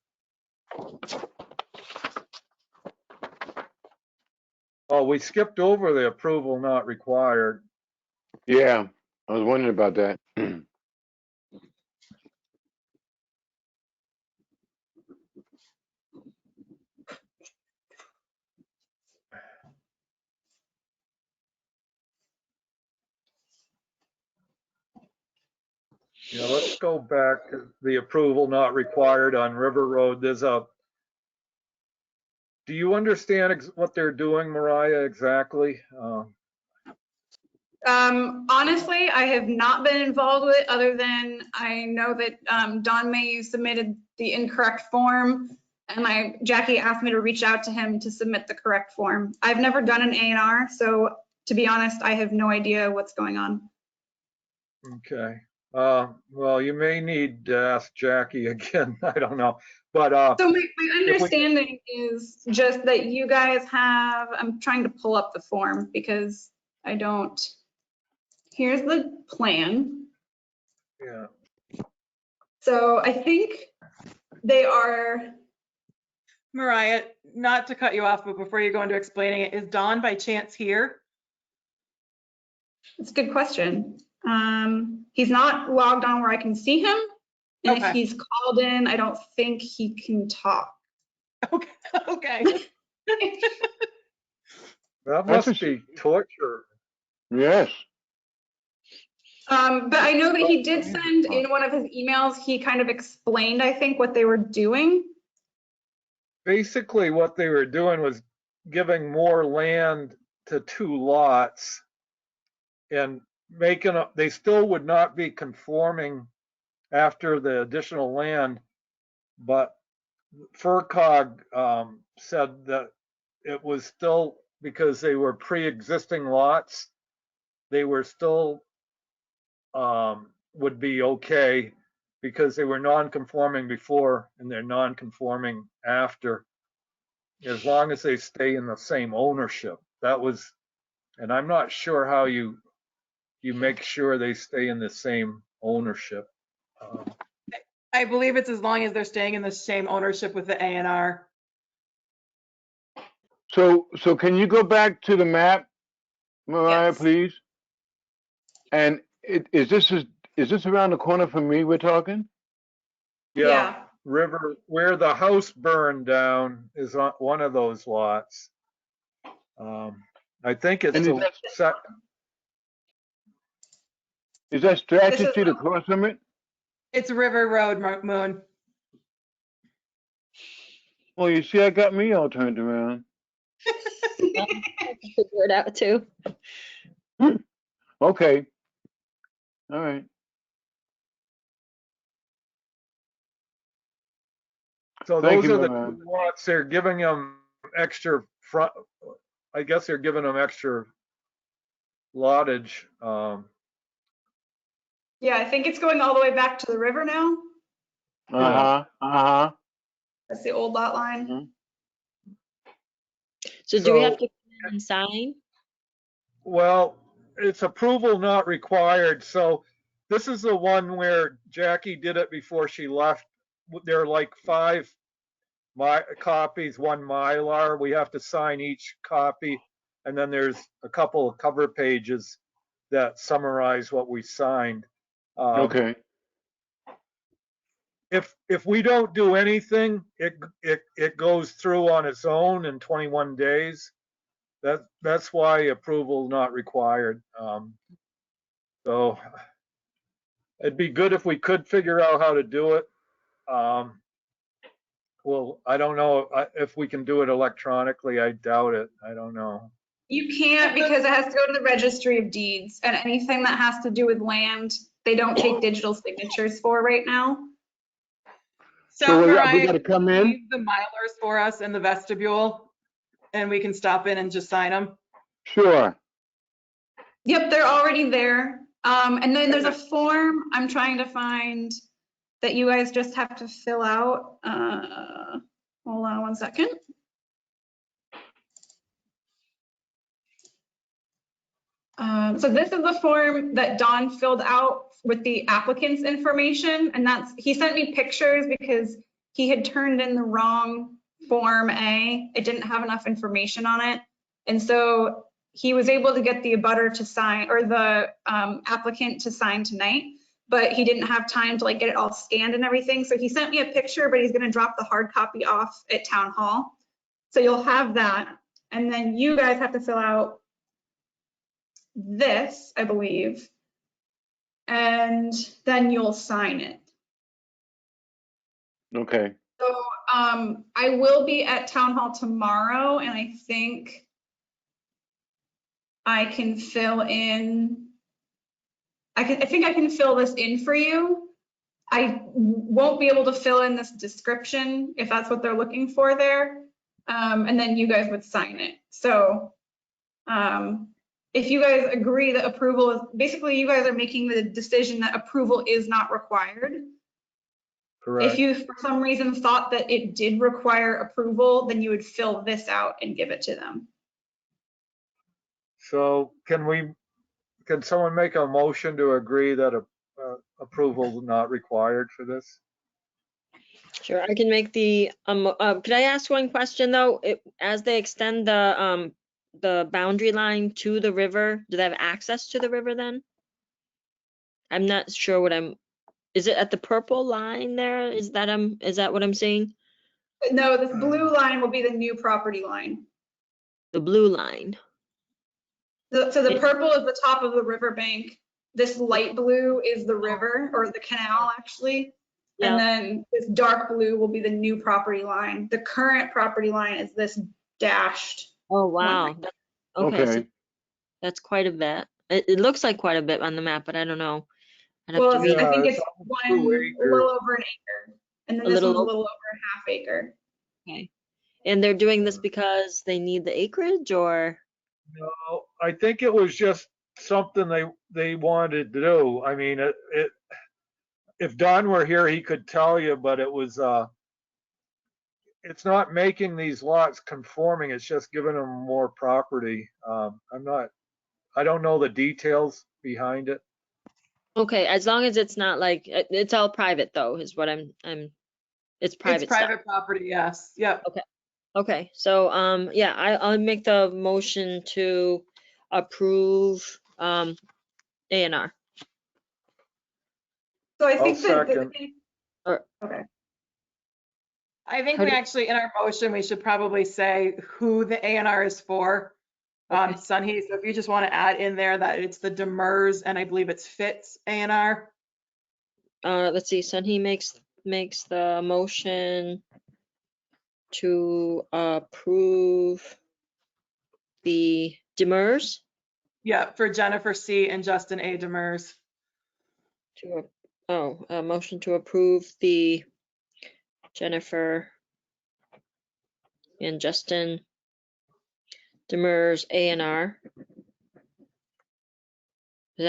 Oh, we skipped over the approval not required. Yeah, I was wondering about that. Yeah, let's go back to the approval not required on River Road. Do you understand what they're doing, Mariah, exactly? Honestly, I have not been involved with it other than I know that Don Mayhew submitted the incorrect form, and Jackie asked me to reach out to him to submit the correct form. I've never done an A&R, so to be honest, I have no idea what's going on. Okay. Well, you may need to ask Jackie again. I don't know. But so my understanding is just that you guys have, I'm trying to pull up the form because I don't, here's the plan. Yeah. So I think they are. Mariah, not to cut you off, but before you go into explaining it, is Don by chance here? That's a good question. He's not logged on where I can see him. And Okay. if he's called in, I don't think he can talk. Okay. Okay. That must be torture. Yes. But I know that he did send in one of his emails, he kind of explained, I think, what they were doing. Basically, what they were doing was giving more land to 2 lots and they still would not be conforming after the additional land, but FERCog said that it was still, because they were pre-existing lots, they were still would be okay because they were non-conforming before and they're non-conforming after, as long as they stay in the same ownership. That was, and I'm not sure how you make sure they stay in the same ownership. I believe it's as long as they're staying in the same ownership with the A&R. So can you go back to the map, Mariah, Yes. please? And is this around the corner from me we're talking? Yeah. River, where the house burned down is on one of those lots. I think it's Is that Stratton Street across from it? It's River Road, Moon. Well, you see, I got me all turned around. Figure it out too. Okay. All right. So Thank those you, are the Mariah. 2 lots. They're giving them extra I guess they're giving them extra lottage. Yeah, I think it's going all the way back to the river now. That's the old lot line. Mhm. So do we have So- to come in and sign? Well, it's approval not required. So this is the one where Jackie did it before she left. There are like 5 copies, 1 Mylar. We have to sign each copy. And then there's a couple of cover pages that summarize what we signed. Okay. If we don't do anything, it goes through on its own in 21 days. That's why approval not required. So it'd be good if we could figure out how to do it. Well, I don't know if we can do it electronically. I doubt it. I don't know. You can't because it has to go to the registry of deeds, and anything that has to do with land, they don't take digital signatures for right now. So we Mariah, gotta come can you in? leave the milers for us in the vestibule, and we can stop in and just sign them. Sure. Yep, they're already there. And then there's a form I'm trying to find that you guys just have to fill out. Hold on one second. So this is the form that Don filled out with the applicant's information, and he sent me pictures because he had turned in the wrong Form A. It didn't have enough information on it. And so he was able to get the abutter to sign, or the applicant to sign tonight, but he didn't have time to like get it all scanned and everything. So he sent me a picture, but he's gonna drop the hard copy off at Town Hall. So you'll have that. And then you guys have to fill out this, I believe, and then you'll sign it. Okay. So I will be at Town Hall tomorrow, and I think I can fill in, I think I can fill this in for you. I won't be able to fill in this description if that's what they're looking for there. And then you guys would sign it. So if you guys agree that approval is, basically you guys are making the decision that approval is not required. Correct. If you for some reason thought that it did require approval, then you would fill this out and give it to them. So can someone make a motion to agree that approval is not required for this? Sure, I can make the, could I ask one question though? As they extend the boundary line to the river, do they have access to the river then? I'm not sure is it at the purple line there? Is that what I'm seeing? No, this blue line will be the new property line. The blue line. So the purple is the top of the riverbank. This light blue is the river, or the canal actually. Yeah. And then this dark blue will be the new property line. The current property line is this dashed. Oh, wow. Okay, so Okay. that's quite a bit. It looks like quite a bit on the map, but I don't know. I'd have Well, to read I think it's it's almost one, 2 a acres. little over an acre. And then A this little one's a over- little over a half acre. Okay. And they're doing this because they need the acreage, or? No, I think it was just something they wanted to do. I mean, if Don were here, he could tell you, but it's not making these lots conforming. It's just giving them more property. I don't know the details behind it. Okay, as long as it's not like, it's all private though, is what it's private It's stuff. private property, yes. Yep. Okay, so, yeah, I'll make the motion to approve, A&R. So I I'll think that, second. okay. I think How we do- actually, in our motion, we should probably say who the A&R is for. Okay. Sunhee, so if you just want to add in there that it's the Demers, and I believe it's Fitz A&R. Let's see, Sunhee makes the motion to approve the Demers Yeah, for Jennifer C. and Justin A. Demers. a motion to approve the Jennifer and Justin Demers A&R.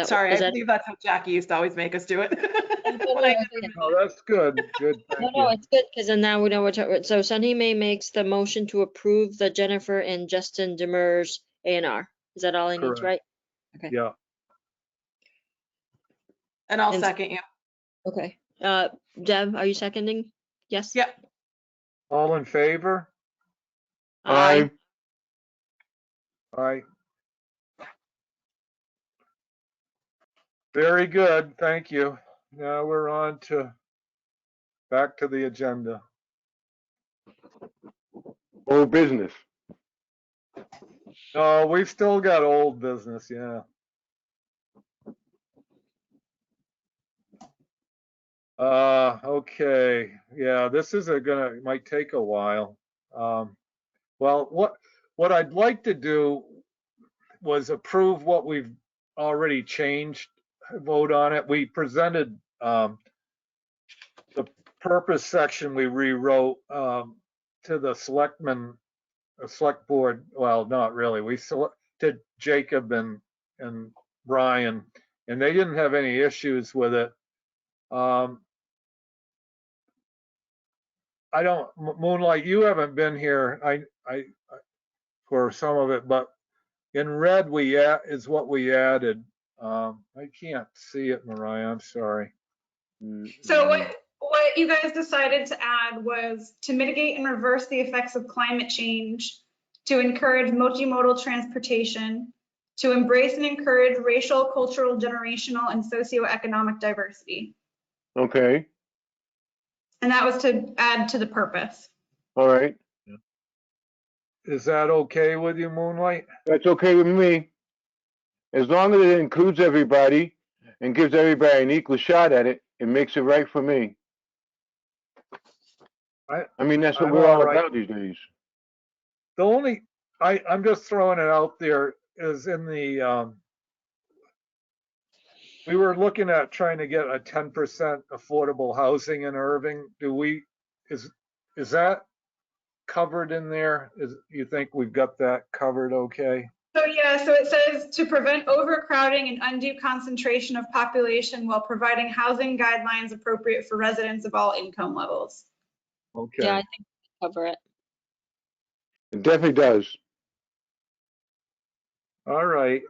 Sorry, is I that? believe that's how Jackie used to always make us do it. No, When I no, did okay. Oh, that's good. Good, No, thank no, you. it's good because then now we know what. So Sunny May makes the motion to approve the Jennifer and Justin Demers A&R. Is that all I need to Correct. write? Okay. Yeah, And I'll And- second you. Okay. Deb, are you seconding? Yes? Yep. all in favor? Aye. Aye. Very good, thank you. Now we're on to, back to the agenda. Old business. Oh, we've still got old business, yeah. Okay, yeah, this is might take a while. Well, what I'd like to do was approve what we've already changed, vote on it. We presented, the purpose section we rewrote, to the selectmen, select board, well, not really. We selected Jacob and Brian, and they didn't have any issues with it. I don't, Moonlight, you haven't been here, I for some of it, but in red is what we added. I can't see it, Mariah, I'm sorry. So what you guys decided to add was to mitigate and reverse the effects of climate change, to encourage multimodal transportation, to embrace and encourage racial, cultural, generational, and socioeconomic diversity. Okay, And that was to add to the purpose. all right. Is that okay with you, Moonlight? That's okay with me. As long as it includes everybody and gives everybody an equal shot at it, it makes it right for me. I mean, that's what I'm we're all all right. about these days. The only, I'm just throwing it out there, is in the, we were looking at trying to get a 10% affordable housing in Irving. Is that covered in there? You think we've got that covered okay? So yeah, so it says to prevent overcrowding and undue concentration of population while providing housing guidelines appropriate for residents of all income levels. Okay. Yeah, I think we cover it. It definitely does. All right.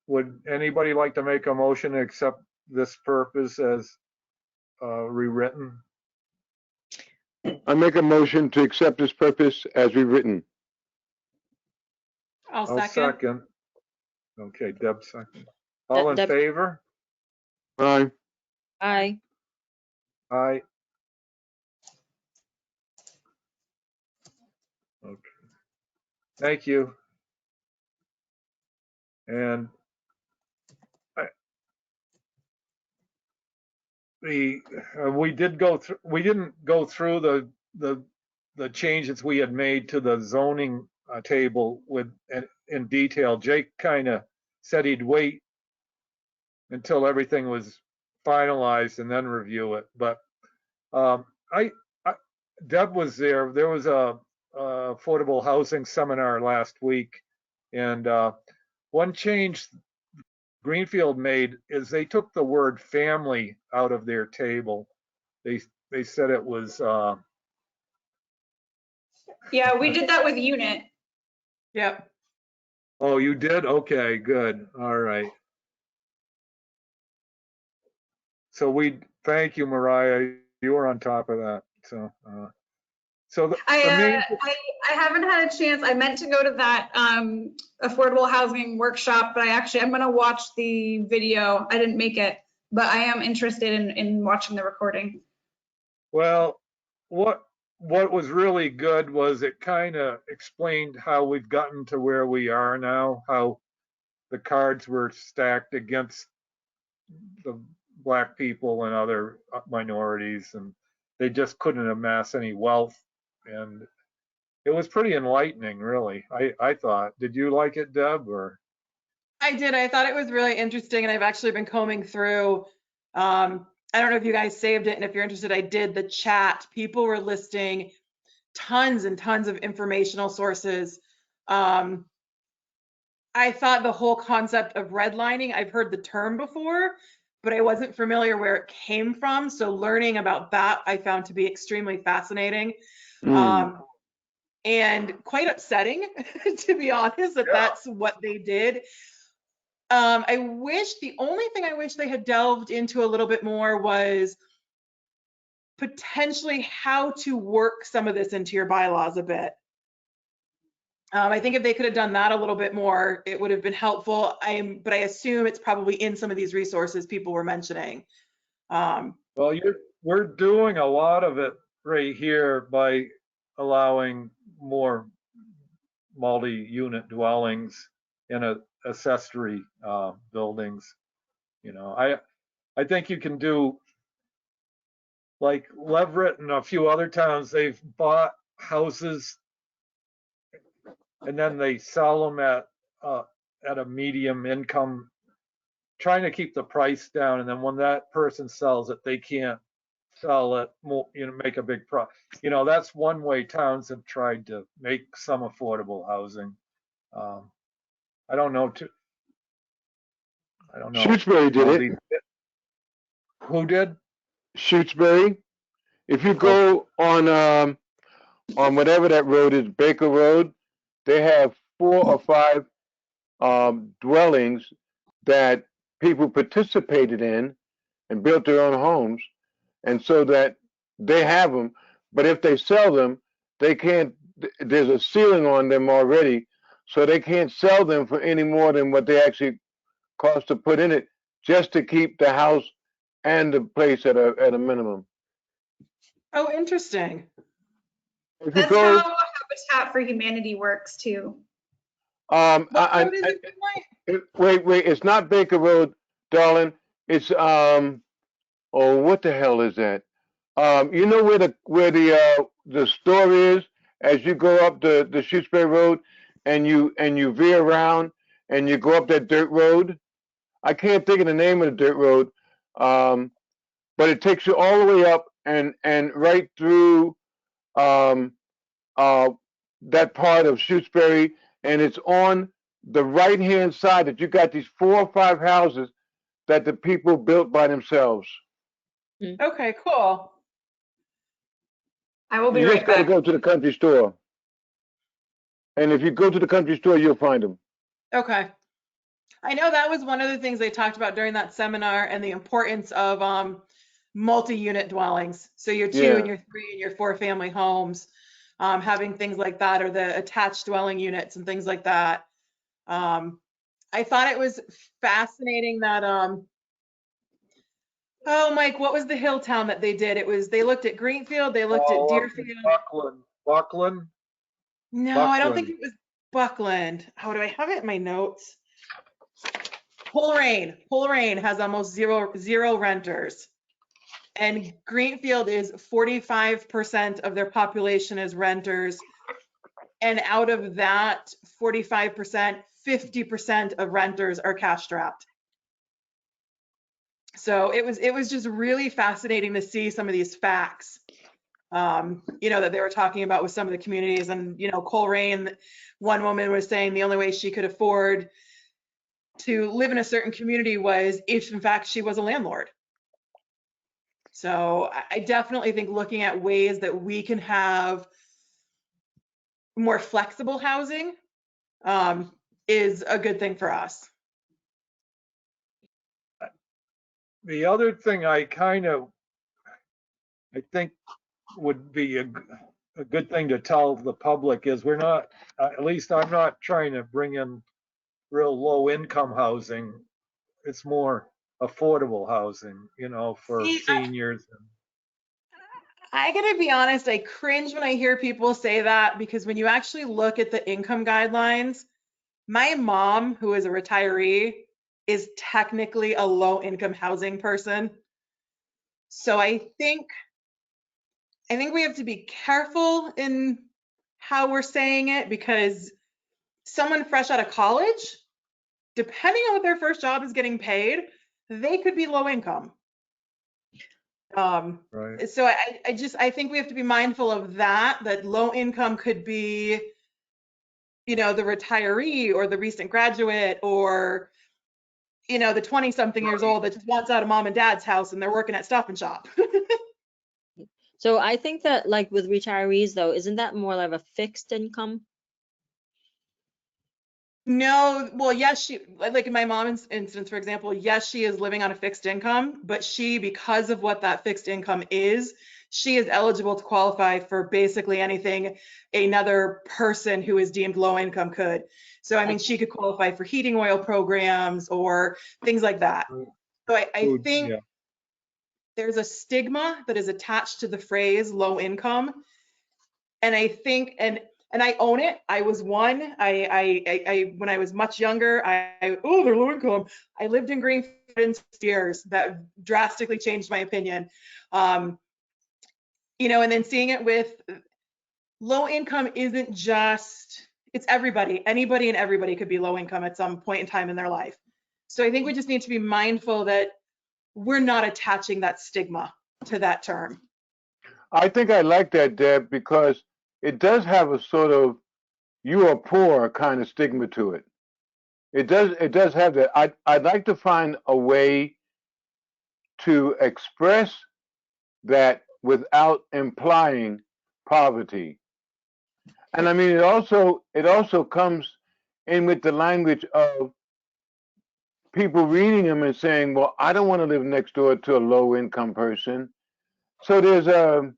Would anybody like to make a motion to accept this purpose as rewritten? I make a motion to accept this purpose as rewritten. I'll I'll second. second. Okay, Deb second. All in Deb- favor? Aye. Aye. Aye. Okay. Thank you. And we didn't go through the changes we had made to the zoning table in detail. Jake kind of said he'd wait until everything was finalized and then review it. But Deb was there. There was a affordable housing seminar last week, and one change Greenfield made is they took the word family out of their table. They said it was Yeah, we did that with unit. Yep. oh, you did? Okay, good. All right. So thank you, Mariah. You were on top of that. So I haven't had a chance. I meant to go to that affordable housing workshop, but I'm going to watch the video. I didn't make it, but I am interested in watching the recording. well, what was really good was it kind of explained how we've gotten to where we are now, how the cards were stacked against the Black people and other minorities, and they just couldn't amass any wealth. And it was pretty enlightening, really. I thought. Did you like it, Deb? Or I did. I thought it was really interesting, and I've actually been combing through. I don't know if you guys saved it, and if you're interested, I did the chat. People were listing tons and tons of informational sources I thought the whole concept of redlining, I've heard the term before, but I wasn't familiar where it came from. So learning about that I found to be extremely fascinating. And quite upsetting, to be honest, that that's what they did. The only thing I wish they had delved into a little bit more was potentially how to work some of this into your bylaws a bit. I think if they could have done that a little bit more, it would have been helpful. But I assume it's probably in some of these resources people were mentioning. Well, we're doing a lot of it right here by allowing more multi-unit dwellings in accessory buildings. You know, I think you can do like Leverett and a few other towns. They've bought houses and then they sell them at a medium income, trying to keep the price down. And then when that person sells it, they can't sell it more, you know, make a big profit. You know, that's one way towns have tried to make some affordable housing. I don't know. I don't know. Shutesbury did it. Who did? Shutesbury. If you go on whatever that road is, Baker Road, they have 4 or 5 dwellings that people participated in and built their own homes, and so that they have them. But if they sell them, they can't. There's a ceiling on them already, so they can't sell them for any more than what they actually cost to put in it, just to keep the house and the place at a minimum. Oh, interesting. If you That's go, how Habitat for Humanity works too. What road is it, Mike? wait, it's not Baker Road, darling. It's oh, what the hell is that? You know where the store is as you go up the Shutesbury Road, and you veer around and you go up that dirt road. I can't think of the name of the dirt road, but it takes you all the way up and right through um, that part of Shutesbury, and it's on the right hand side that you got these 4 or 5 houses that the people built by themselves. Okay, cool. I will be You right just got to back. go to the country store, and if you go to the country store, you'll find them. Okay. I know that was one of the things they talked about during that seminar, and the importance of multi-unit dwellings. So your 2 and your 3 and your 4 family homes, having things like that, or the attached dwelling units and things like that. I thought it was fascinating that oh, Mike, what was the hill town that they did? They looked at Greenfield, they looked at Deerfield. Buckland. No, I don't think it was Buckland. How do I have it in my notes? Coleraine has almost zero renters. And Greenfield is 45% of their population is renters. And out of that 45%, 50% of renters are cash strapped. So it was just really fascinating to see some of these facts, you know, that they were talking about with some of the communities. And, you know, Coleraine, one woman was saying the only way she could afford to live in a certain community was if in fact she was a landlord. So I definitely think looking at ways that we can have more flexible housing is a good thing for us. The other thing I think would be a good thing to tell the public is we're not, at least I'm not trying to bring in real low income housing. It's more affordable housing, you know, for seniors. I gotta be honest, I cringe when I hear people say that, because when you actually look at the income guidelines, my mom, who is a retiree, is technically a low income housing person. So I think we have to be careful in how we're saying it, because someone fresh out of college, depending on what their first job is getting paid, they could be low income. Right. So I think we have to be mindful of that low income could be you know, the retiree or the recent graduate or, you know, the 20-something years old that just wants out of mom and dad's house and they're working at Stop and Shop. So I think that like with retirees though, isn't that more like a fixed income? No, well, yes, she, like in my mom's instance, for example, yes, she is living on a fixed income, but she, because of what that fixed income is, she is eligible to qualify for basically anything another person who is deemed low income could. So, I mean, she could qualify for heating oil programs or things like that. So I Food, think yeah. there's a stigma that is attached to the phrase low income. And I think, and I own it. I was one. I when I was much younger, oh, they're low income. I lived in Greenfield for years. That drastically changed my opinion. You know, and then seeing it with low income isn't just, it's everybody. Anybody and everybody could be low income at some point in time in their life. So I think we just need to be mindful that we're not attaching that stigma to that term. I think I like that, Deb, because it does have a sort of you are poor kind of stigma to it. It does have that. I'd like to find a way to express that without implying poverty. And I mean, it also comes in with the language of people reading them and saying, well, I don't want to live next door to a low income person. So there's a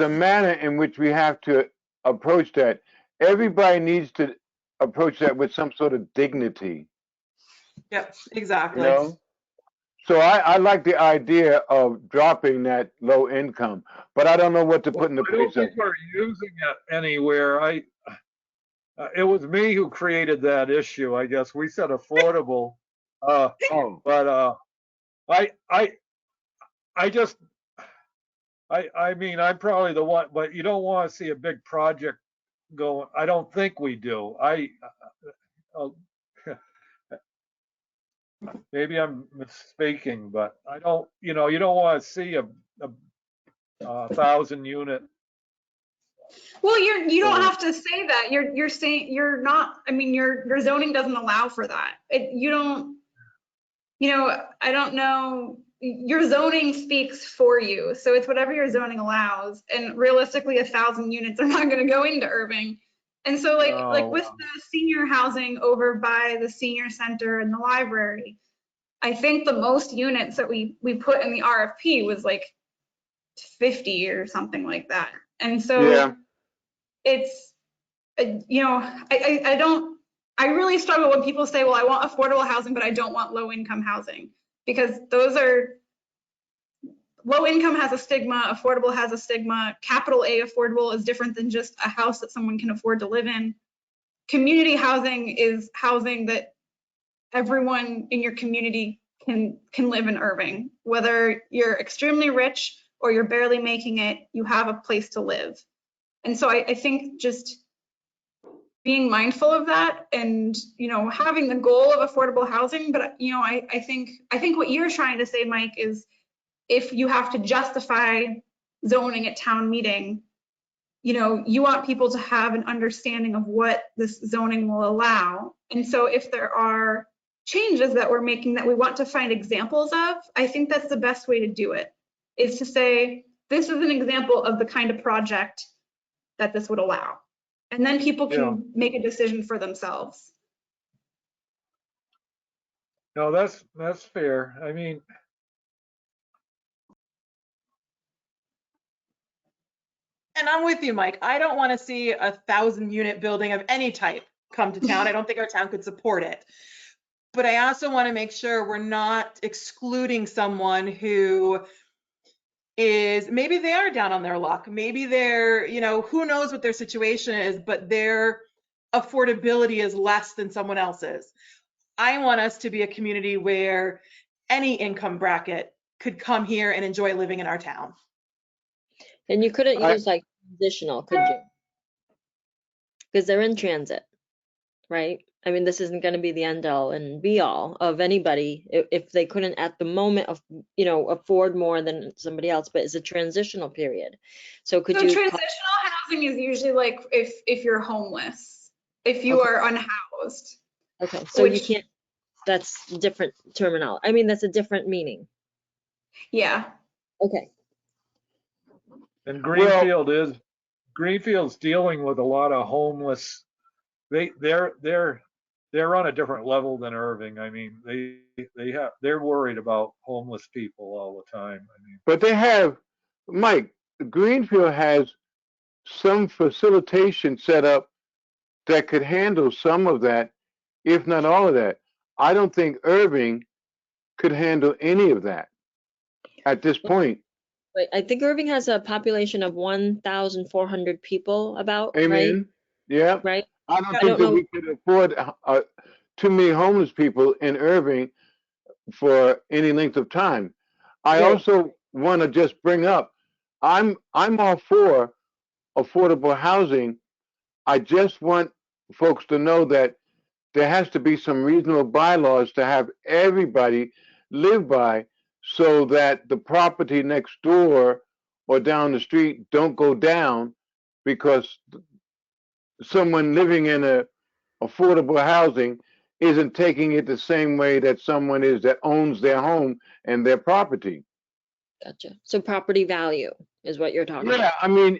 manner in which we have to approach that. Everybody needs to approach that with some sort of dignity, Yep, you exactly. know? So I like the idea of dropping that low income, but I don't know what to put in the I don't place of. think we're using it anywhere. It was me who created that issue, I guess. We said affordable. Oh, But I just, I mean, I'm probably the one, but you don't want to see a big project going. I don't think we do. Uh, maybe I'm misspeaking, but I don't, you don't want to see a 1,000 unit. Well, you don't have to say that. You're saying you're not. I mean, your zoning doesn't allow for that. You don't. I don't know. Your zoning speaks for you, so it's whatever your zoning allows. And realistically, 1,000 units are not going to go into Irving. And so, like with the senior housing over by the senior center and the library, I think the most units that we put in the RFP was like 50 or something like that. And so yeah. it's, I really struggle when people say, well, I want affordable housing, but I don't want low income housing, because low income has a stigma, affordable has a stigma. Capital A affordable is different than just a house that someone can afford to live in. Community housing is housing that everyone in your community can live in Irving. Whether you're extremely rich or you're barely making it, you have a place to live. And so I think just being mindful of that, and having the goal of affordable housing. But I think what you're trying to say, Mike, is if you have to justify zoning at town meeting, you want people to have an understanding of what this zoning will allow. And so if there are changes that we're making that we want to find examples of, I think that's the best way to do it, is to say, this is an example of the kind of project that this would allow. And then people can make a decision for themselves. No, that's fair. I mean, And I'm with you, Mike. I don't want to see 1,000 unit building of any type come to town. I don't think our town could support it. But I also want to make sure we're not excluding someone who is, maybe they are down on their luck. Maybe they're, who knows what their situation is, but their affordability is less than someone else's. I want us to be a community where any income bracket could come here and enjoy living in our town. And you couldn't use like transitional, could you? Because they're in transit, right? I mean, this isn't going to be the end all and be all of anybody if they couldn't at the moment of, afford more than somebody else, but it's a transitional period. So could you? Transitional housing is usually like if you're homeless. if you Okay. are unhoused. Okay, so you Which- can't, that's different terminology. I mean, that's a different meaning. Yeah. Okay. And Greenfield's dealing with a lot of homeless. They're on a different level than Irving. I mean, they're worried about homeless people all the time. I mean, But they have, Mike, Greenfield has some facilitation set up that could handle some of that, if not all of that. I don't think Irving could handle any of that at this point. Right, I think Irving has a population of 1,400 people about, right? Amen. Yeah. Right? I don't I think don't that know. we could afford too many homeless people in Irving for any length of time. I Right. also want to just bring up, I'm all for affordable housing. I just want folks to know that there has to be some reasonable bylaws to have everybody live by, so that the property next door or down the street don't go down because someone living in a affordable housing isn't taking it the same way that someone is that owns their home and their property. Gotcha. So property value is what you're talking Yeah, about. I mean,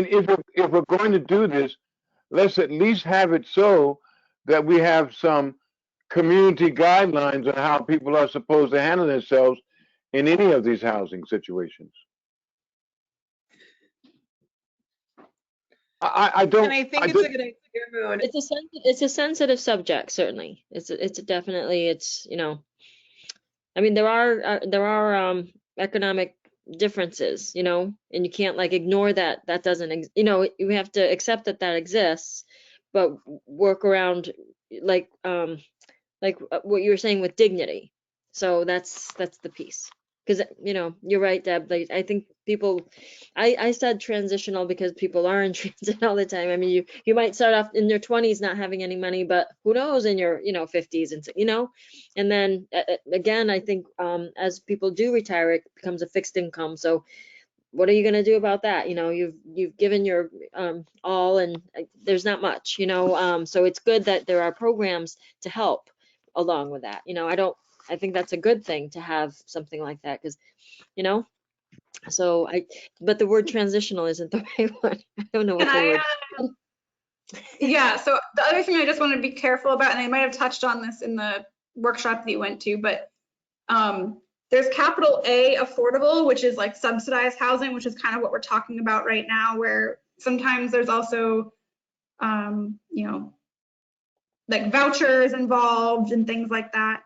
if we're going to do this, let's at least have it so that we have some community guidelines on how people are supposed to handle themselves in any of these housing situations. I don't. And I think it's a good idea, Moon. It's a sensitive subject, certainly. It's definitely, I mean, there are economic differences, and you can't like ignore that. That doesn't, you have to accept that that exists, but work around like what you were saying with dignity. So that's the piece. Because you're right, Deb. Like I think people, I said transitional because people are in transit all the time. I mean, you might start off in your 20s not having any money, but who knows in your 50s and then again, I think as people do retire, it becomes a fixed income. So what are you going to do about that? You've given your all, and there's not much. So it's good that there are programs to help along with that. I think that's a good thing to have something like that because but the word transitional isn't the right one. I don't know what the word. Yeah, so the other thing I just want to be careful about, and I might have touched on this in the workshop that you went to, but there's capital A affordable, which is like subsidized housing, which is kind of what we're talking about right now, where sometimes there's also, like vouchers involved and things like that.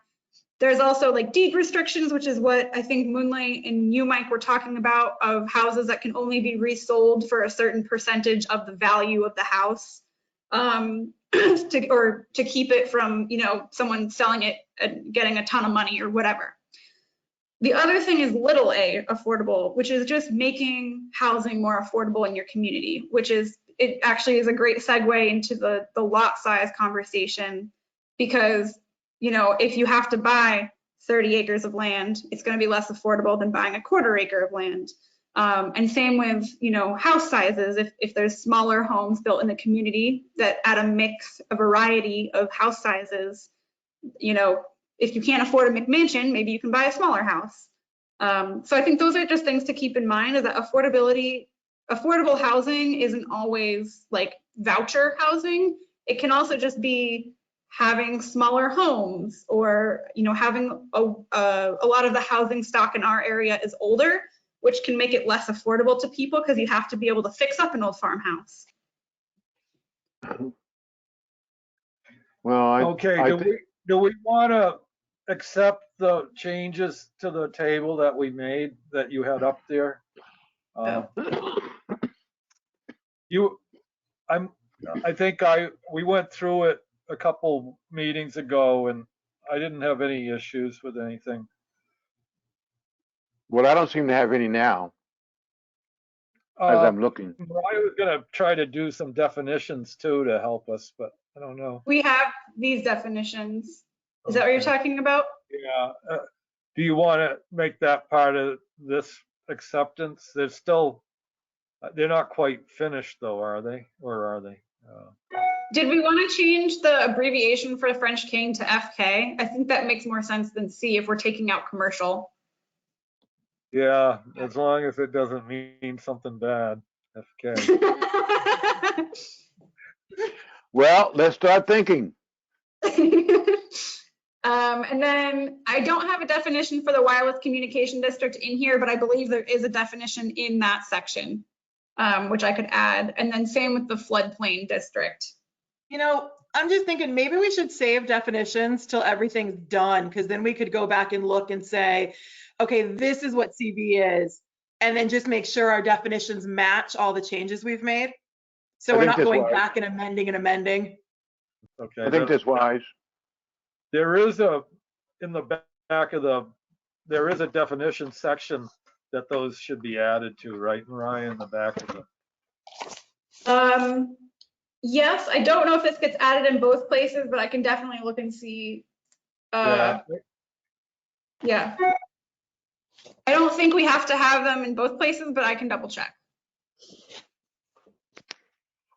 There's also like deed restrictions, which is what I think Moonlight and you, Mike, were talking about, of houses that can only be resold for a certain percentage of the value of the house, to keep it from, someone selling it and getting a ton of money or whatever. The other thing is little a affordable, which is just making housing more affordable in your community, it actually is a great segue into the lot size conversation, because if you have to buy 30 acres of land, it's going to be less affordable than buying a quarter acre of land. And same with, house sizes. If there's smaller homes built in the community that add a variety of house sizes, if you can't afford a McMansion, maybe you can buy a smaller house. So I think those are just things to keep in mind, is that affordable housing isn't always like voucher housing. It can also just be having smaller homes, or having a lot of the housing stock in our area is older, which can make it less affordable to people because you have to be able to fix up an old farmhouse. Well, okay, do we want to accept the changes to the table that we made, that you had up there? I think we went through it a couple meetings ago, and I didn't have any issues with anything. Well, I don't seem to have any now, as I'm looking. I was going to try to do some definitions too to help us, but I don't know. We have these definitions. Is that what you're talking about? Yeah. Do you want to make that part of this acceptance? They're not quite finished though, are they? Or are they? Did we want to change the abbreviation for French King to FK? I think that makes more sense than C if we're taking out commercial. Yeah, as long as it doesn't mean something bad. FK. Well, let's start thinking. And then I don't have a definition for the wireless communication district in here, but I believe there is a definition in that section, which I could add. And then same with the floodplain district. You know, I'm just thinking maybe we should save definitions till everything's done, because then we could go back and look and say, okay, this is what CB is, and then just make sure our definitions match all the changes we've made. So I we're think not that's going wise. back and amending. Okay. I think that's wise. There is in the back of there is a definition section that those should be added to, right, Mariah, in the back of the. Yes, I don't know if this gets added in both places, but I can definitely look and see. Yeah. Yeah. I don't think we have to have them in both places, but I can double check.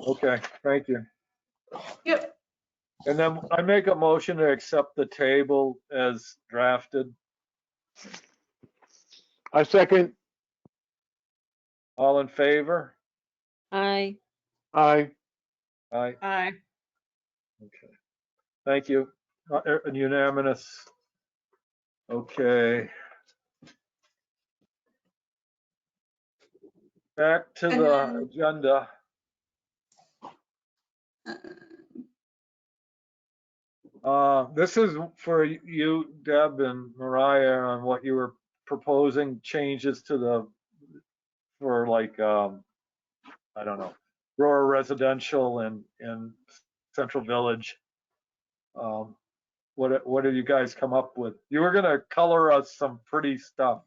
Okay, thank you. Yep. And then I make a motion to accept the table as drafted. I second. All in favor? Aye. Aye. Aye. Aye. Okay. Thank you. Unanimous. Okay. Back to And the then- agenda. This is for you, Deb and Mariah, on what you were proposing changes to for like, I don't know, rural residential and Central Village. What did you guys come up with? You were gonna color us some pretty stuff.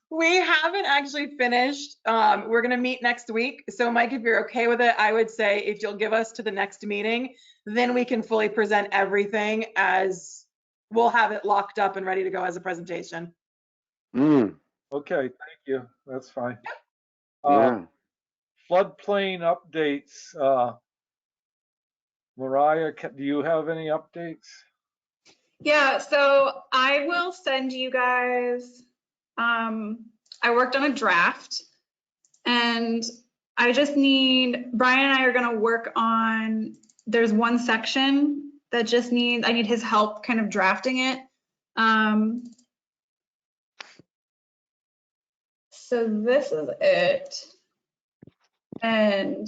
We haven't actually finished. We're going to meet next week. So Mike, if you're okay with it, I would say if you'll give us to the next meeting, then we can fully present everything as we'll have it locked up and ready to go as a presentation. Mm, Okay, thank you. That's fine. yeah. Floodplain updates. Mariah, do you have any updates? Yeah, so I will send you guys, I worked on a draft and I just need, Brian and I are gonna work on, there's one section that just needs, I need his help kind of drafting it. So this is it. And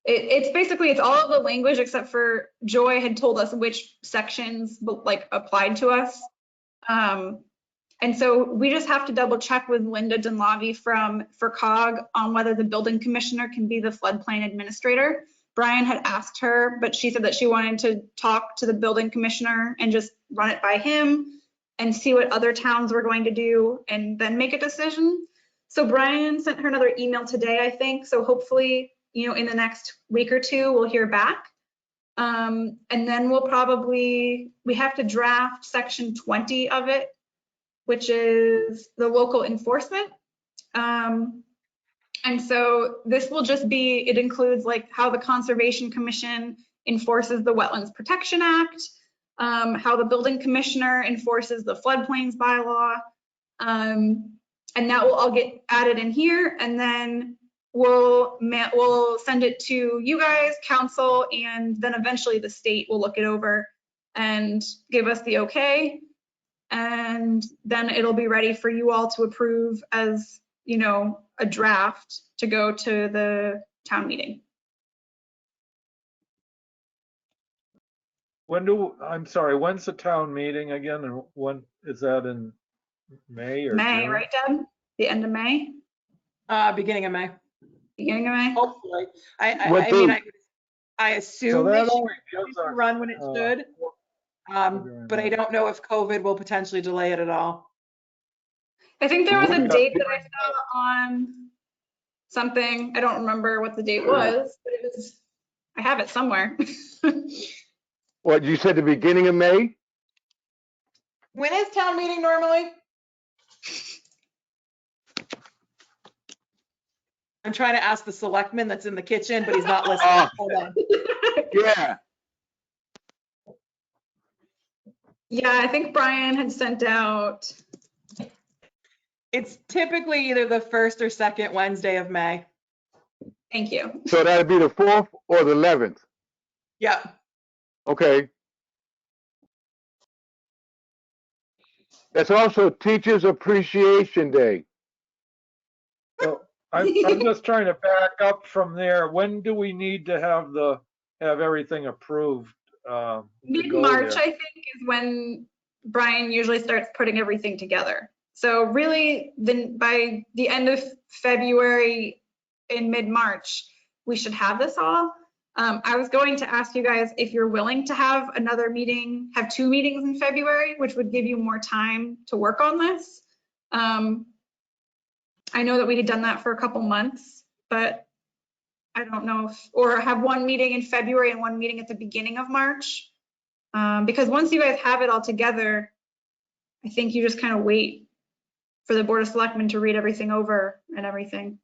it's basically, it's all of the language except for Joy had told us which sections like applied to us. And so we just have to double check with Linda Dunlavy for COG on whether the building commissioner can be the floodplain administrator. Brian had asked her, but she said that she wanted to talk to the building commissioner and just run it by him and see what other towns were going to do and then make a decision. So Brian sent her another email today, I think. So hopefully, you know, in the next week or two, we'll hear back. And then we have to draft section 20 of it, which is the local enforcement. And so this will just be, it includes like how the Conservation Commission enforces the Wetlands Protection Act, how the building commissioner enforces the floodplains bylaw. And that will all get added in here. And then we'll send it to you guys, council, and then eventually the state will look it over and give us the okay. And then it'll be ready for you all to approve as, you know, a draft to go to the town meeting. I'm sorry, when's the town meeting again? And when is that, in May or May, June? right, Deb? The end of May? Beginning of May. Beginning of May? Hopefully. What I mean, date? I So assume that it only should gives us, run when it should. But I don't know if COVID will potentially delay it at all. I think there was a We've got- date that I saw on something. I don't remember what the date was, but it was, I have it somewhere. What, you said the beginning of May? When is town meeting normally? I'm trying to ask the selectman that's in the kitchen, but he's not listening. Oh. Hold on. Yeah. Yeah, I think Brian had sent out, It's typically either the first or second Wednesday of May. thank you. So that'd be the 4th or the 11th. Yep. Okay. That's also Teachers Appreciation Day. So I'm just trying to back up from there. When do we need to have everything approved? To go Mid-March, there? I think, is when Brian usually starts putting everything together. So really, then by the end of February, in mid-March, we should have this all. I was going to ask you guys if you're willing to have another meeting, have 2 meetings in February, which would give you more time to work on this. I know that we had done that for a couple months, but I don't know if, or have 1 meeting in February and 1 meeting at the beginning of March. Because once you guys have it all together, I think you just kind of wait for the Board of Selectmen to read everything over and everything.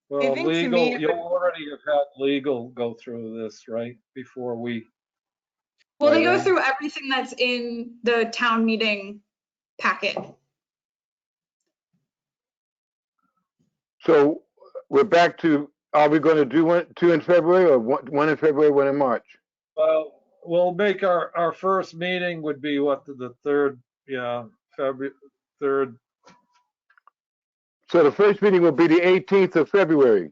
Well, think to legal, me it you'll would- already have had legal go through this, right? Before we, Well, they By go then? through everything that's in the town meeting packet. So we're back to, are we going to do 2 in February or 1 in February, 1 in March? well, we'll make our first meeting would be what, the 3rd, yeah, February 3rd. So the first meeting will be the 18th of February.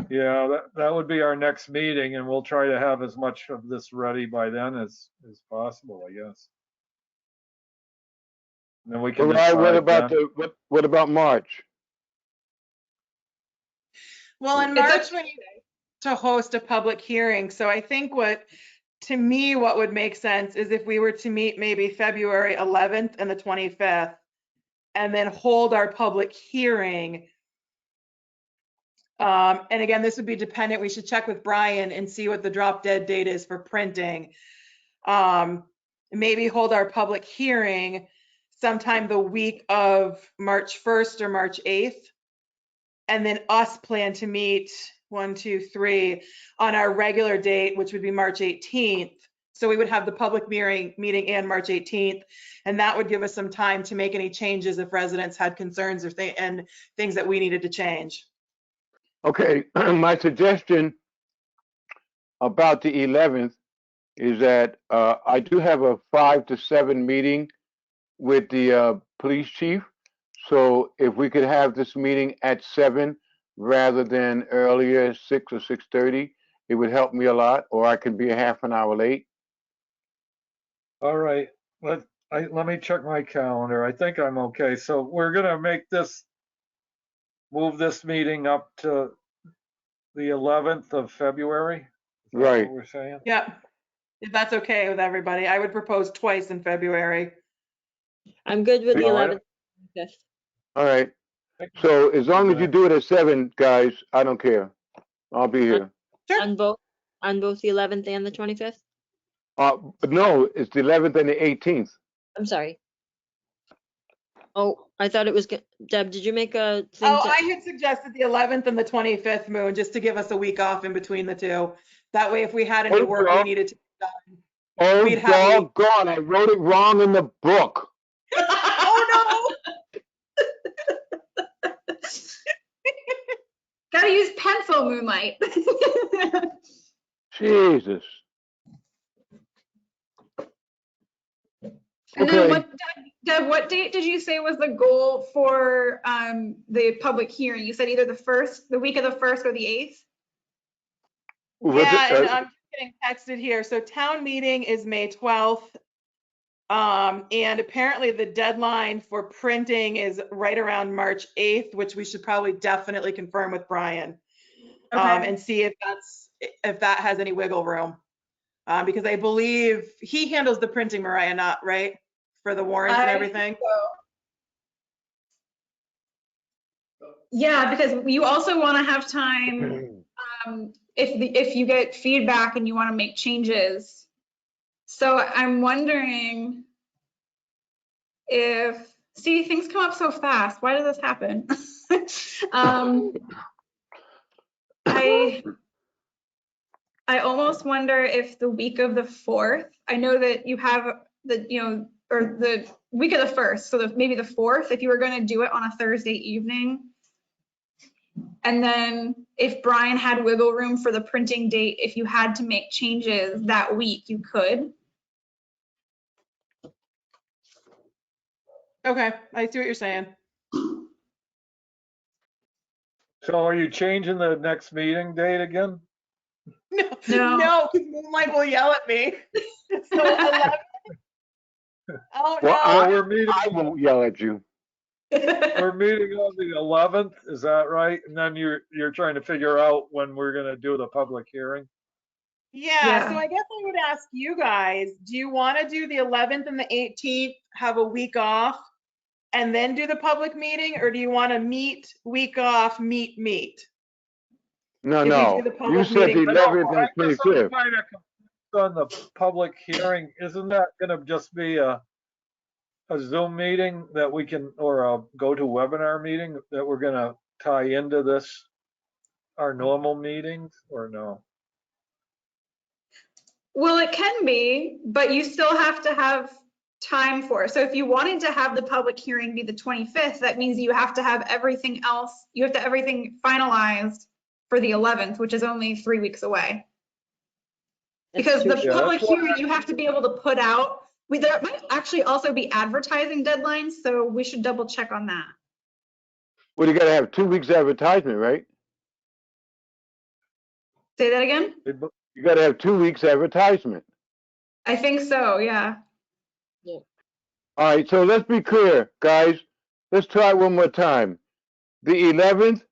Yeah, that would be our next meeting, and we'll try to have as much of this ready by then as possible, I guess. And then we can Mariah, what decide about then. what about March? Well, in It's up March, we need to host a public hearing. So I think to me, what would make sense is if we were to meet maybe February 11th and the 25th, and then hold our public hearing. And again, this would be dependent. We should check with Brian and see what the drop dead date is for printing. Maybe hold our public hearing sometime the week of March 1st or March 8th. And then us plan to meet 1, 2, 3 on our regular date, which would be March 18th. So we would have the public meeting and March 18th, and that would give us some time to make any changes if residents had concerns or and things that we needed to change. Okay, my suggestion about the 11th is that I do have a 5 to 7 meeting with the police chief. So if we could have this meeting at 7 rather than earlier, 6 or 6:30, it would help me a lot, or I could be a half an hour late. All right, let me check my calendar. I think I'm okay. So we're gonna move this meeting up to the 11th of February. Is that Right. what we're saying? Yep. If that's okay with everybody, I would propose twice in February. I'm good with the All right. 11th. 5th. All right. So as long as you do it at 7, guys, I don't care. I'll be here. Sure. On both the 11th and the 25th? No, it's the 11th and the 18th. I'm sorry. Oh, I thought it was, Deb, did you make a thing? Oh, I had suggested the 11th and the 25th, Moon, just to give us a week off in between the two. That way, if we had any work we needed to be done. Oh, We'd have a week. doggone, I wrote it wrong in the book. Oh, Gotta use pencil, Moonlight. Jesus. And Okay. then Deb, what date did you say was the goal for the public hearing? You said either the week of the 1st or the 8th? yeah, and I'm just getting texted here. So town meeting is May 12th. And apparently the deadline for printing is right around March 8th, which we should probably definitely confirm with Brian. Okay. And see if that has any wiggle room. Because I believe he handles the printing, Mariah, not right? For the warrants and everything? Yeah, because you also want to have time if you get feedback and you want to make changes. So I'm wondering if See, things come up so fast. Why does this happen? I almost wonder if the week of the 4th, I know that you have the, or the week of the 1st, so maybe the 4th, if you were going to do it on a Thursday evening. And then if Brian had wiggle room for the printing date, if you had to make changes that week, you could. Okay, I see what you're saying. So are you changing the next meeting date again? No, because Moonlight will yell at me. So 11. Oh, Well, no. I won't yell at you. We're meeting on the 11th, is that right? And then you're trying to figure out when we're gonna do the public hearing? Yeah, so I guess I would ask you guys, do you want to do the 11th and the 18th, have a week off, and then do the public meeting? Or do you want to meet, week off, meet? No, If we no. do the You public said the meeting- 11th I and guess I'm 25th. kind of confused on the public hearing. Isn't that gonna just be a Zoom meeting that we can, or a GoToWebinar meeting that we're gonna tie into this, our normal meetings, or no? Well, it can be, but you still have to have time for it. So if you wanted to have the public hearing be the 25th, that means you have to have everything else, you have to have everything finalized for the 11th, which is only 3 weeks away. Because the Yeah, public that's what hearing, you have to be able to put out, there might actually also be advertising deadlines, so we should double check on that. Well, you gotta have 2 weeks advertisement, right? Say that again? You gotta have 2 weeks advertisement. I think so, yeah. All right, so let's be clear, guys. Let's try one more time. The 11th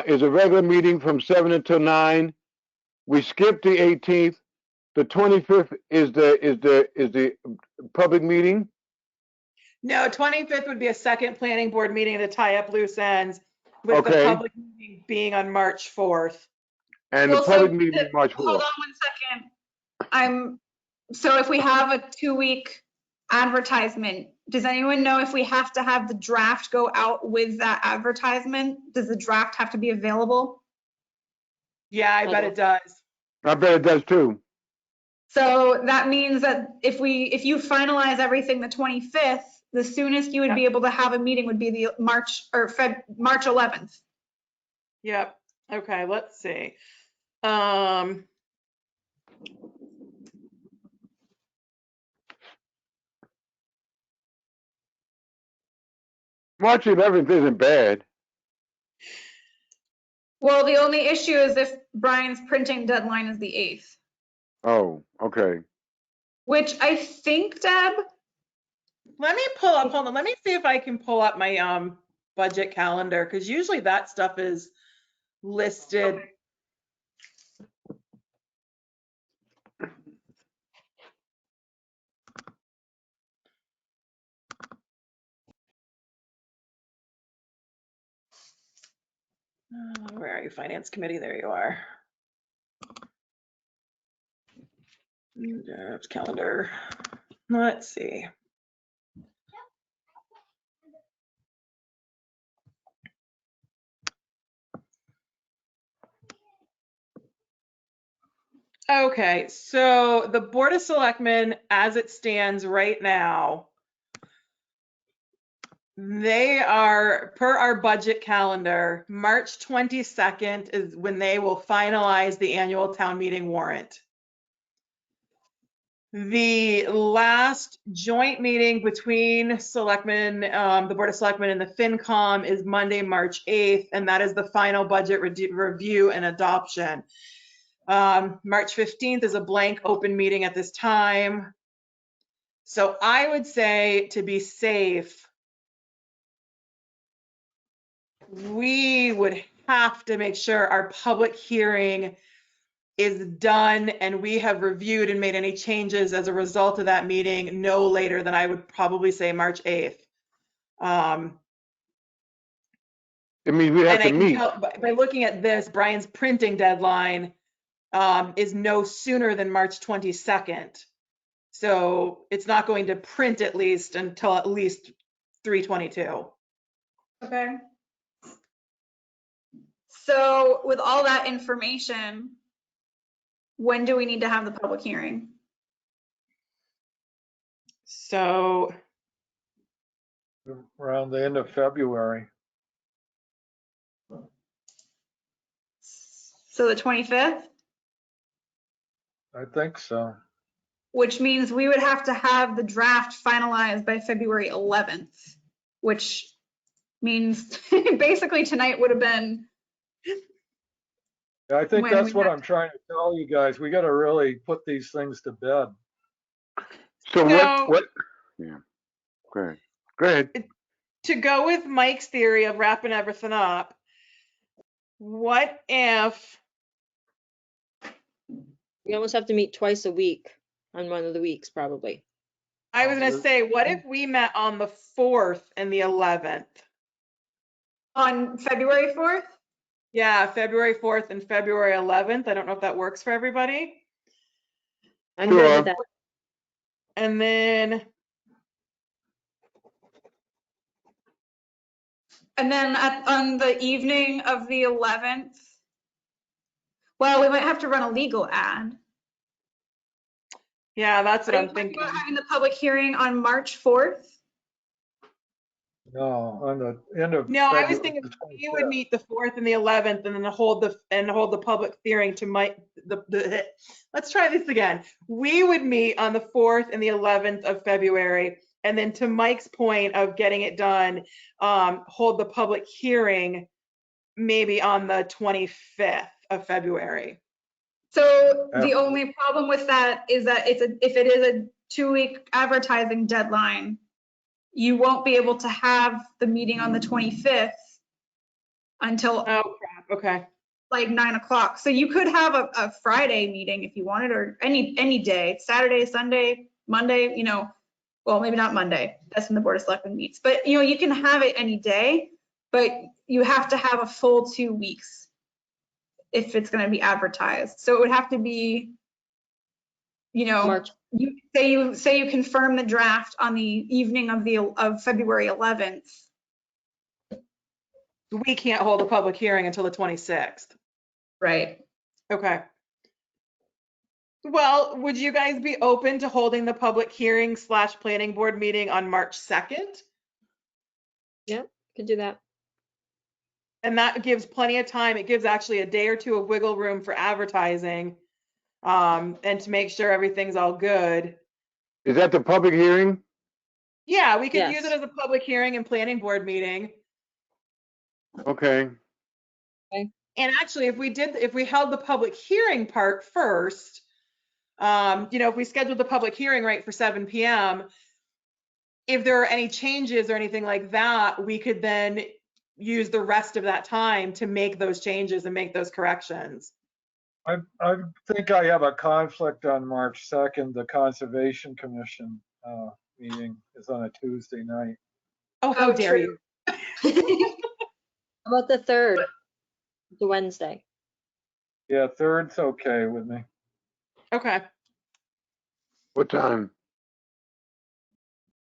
is a regular meeting from 7 until 9. We skipped the 18th. The 25th is the public meeting. No, 25th would be a second planning board meeting to tie up loose ends, with the Okay. public meeting being on March 4th. And the Well, public so meeting is March 4th. hold on 1 second. So if we have a 2-week advertisement, does anyone know if we have to have the draft go out with that advertisement? Does the draft have to be available? Yeah, I bet it does. I bet it does too. So that means that if you finalize everything the 25th, the soonest you would be able to have a meeting would be the March 11th. Yep. Okay, let's see. March 11th isn't bad. Well, the only issue is if Brian's printing deadline is the 8th. Oh, okay. Which I think, Deb. Let me pull up, hold on, let me see if I can pull up my budget calendar, because usually that stuff is listed. Where are you, Finance Committee? There you are. Calendar. Let's see. Okay, so the Board of Selectmen, as it stands right now, they are, per our budget calendar, March 22nd is when they will finalize the annual town meeting warrant. The last joint meeting between Selectmen, the Board of Selectmen and the FinCom is Monday, March 8th, and that is the final budget review and adoption. March 15th is a blank open meeting at this time. So I would say, to be safe, we would have to make sure our public hearing is done and we have reviewed and made any changes as a result of that meeting no later than, I would probably say, March 8th. It means we have to meet. By looking at this, Brian's printing deadline is no sooner than March 22nd. So it's not going to print at least until at least 3/22. Okay. So with all that information, when do we need to have the public hearing? So Around the end of February. So the 25th, I think so. which means we would have to have the draft finalized by February 11th, which means basically tonight would have been. Yeah, I think When that's we what have- I'm trying to tell you guys. We got to really put these things to bed. So No. what, yeah, go ahead. Go ahead. to go with Mike's theory of wrapping everything up, what if, We almost have to meet twice a week on one of the weeks, probably. I was gonna say, what if we met on the 4th and the 11th? On February 4th? Yeah, February 4th and February 11th. I don't know if that works for everybody. I'm good Sure. with that. And then, And then on the evening of the 11th, well, we might have to run a legal ad. yeah, that's what Are I'm you talking thinking. about having the public hearing on March 4th? No, on the end of No, I was February, thinking the we would 25th. meet the 4th and the 11th and then hold the public hearing to Mike, let's try this again. We would meet on the 4th and the 11th of February. And then to Mike's point of getting it done, hold the public hearing maybe on the 25th of February. So the Yeah. only problem with that is that if it is a 2-week advertising deadline, you won't be able to have the meeting on the 25th until Oh, crap. Okay. like 9 o'clock. So you could have a Friday meeting if you wanted, or any day, Saturday, Sunday, Monday, well, maybe not Monday. That's when the Board of Selectmen meets. But, you can have it any day, but you have to have a full 2 weeks if it's going to be advertised. So it would have to be, March. you say you confirm the draft on the evening of February 11th. We can't hold a public hearing until the 26th. Right. Okay. Well, would you guys be open to holding the public hearing / planning board meeting on March 2nd? Could do that. And that gives plenty of time. It gives actually a day or two of wiggle room for advertising, and to make sure everything's all good. Is that the public hearing? Yeah, we could Yes. use it as a public hearing and planning board meeting. Okay. And actually, if we held the public hearing part first, if we scheduled the public hearing right for 7 p.m., if there are any changes or anything like that, we could then use the rest of that time to make those changes and make those corrections. I think I have a conflict on March 2nd. The Conservation Commission meeting is on a Tuesday night. Oh, how dare true. you? How about the 3rd, the Wednesday? Yeah, 3rd's okay with me. Okay. What time?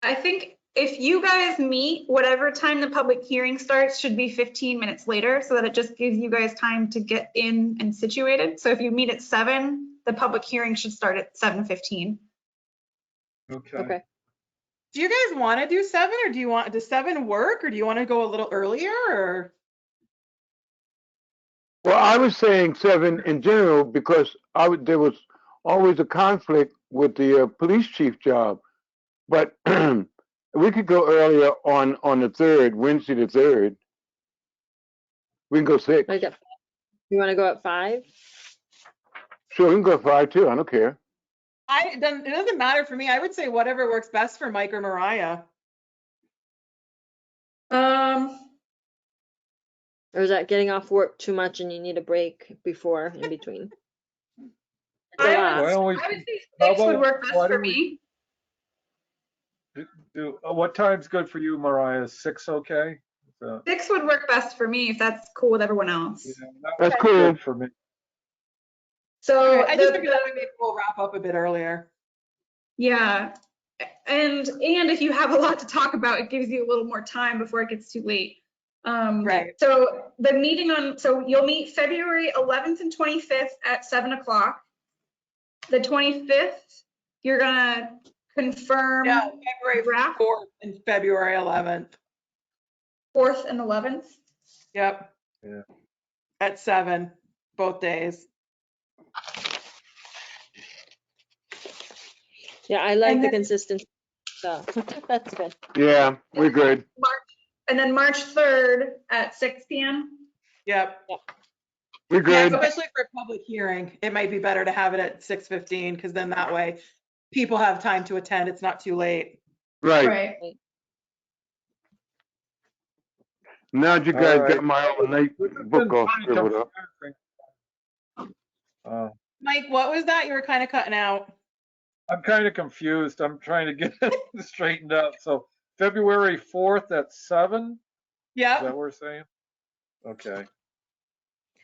I think if you guys meet, whatever time the public hearing starts should be 15 minutes later, so that it just gives you guys time to get in and situated. So if you meet at 7, the public hearing should start at 7:15. Okay. Do you guys want to do 7, or does 7 work, or do you want to go a little earlier, or? Well, I was saying 7 in general because there was always a conflict with the police chief job, but we could go earlier on the 3rd, Wednesday the 3rd. We can go 6. Like you want to go at 5? Sure, we can go 5 too. I don't care. It doesn't matter for me. I would say whatever works best for Mike or Mariah. Or is that getting off work too much and you need a break before, in between? It's a I lot. Why don't we- would say how 6 would about- work why best for don't we- me. What time's good for you, Mariah? 6 okay? 6 would work best for me if that's cool with everyone else. Yeah, That's that's cool. good for me. So I just figured that maybe we'll wrap up a bit earlier. yeah, And if you have a lot to talk about, it gives you a little more time before it gets too late. Right. So the meeting so you'll meet February 11th and 25th at 7 o'clock. The 25th, you're gonna confirm. Yeah, February draft. 4th and February 11th. 4th and 11th. Yep. Yeah. At 7, both days. Yeah, I like And the then- consistency. So that's good. Yeah, we're good. And then March 3rd at 6 p.m. Yep. We're Yeah, good. especially for a public hearing, it might be better to have it at 6:15 because then that way people have time to attend. It's not too late. Right. Now that you guys All right. got my overnight This has book been all kind of scribbled up. confusing. Mike, what was that? You were kind of cutting out. I'm kind of confused. I'm trying to get it straightened out. So February 4th at 7? Is Yep. that what we're saying? Okay.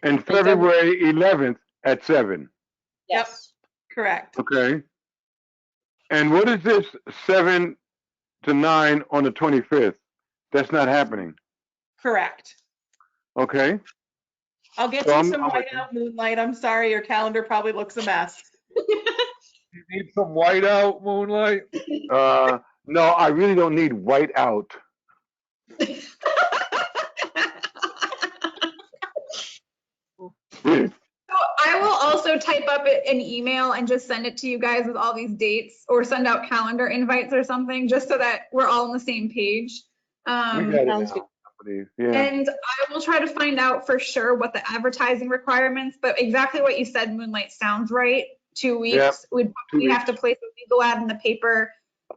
And February 11th at 7. Yes. Correct. Okay. And what is this 7 to 9 on the 25th? That's not happening. Correct. Okay. I'll get So you some I'm with whiteout moonlight. I'm sorry, your calendar probably looks a mess. You need some whiteout moonlight? No, I really don't need white out. I will also type up an email and just send it to you guys with all these dates, or send out calendar invites or something, just so that we're all on the same page. We got it Sounds now, I believe. Yeah. And I will try to find out for sure what the advertising requirements, but exactly what you said, Moonlight, sounds right. 2 weeks. Yep, We'd 2 probably have to place a legal ad in the paper.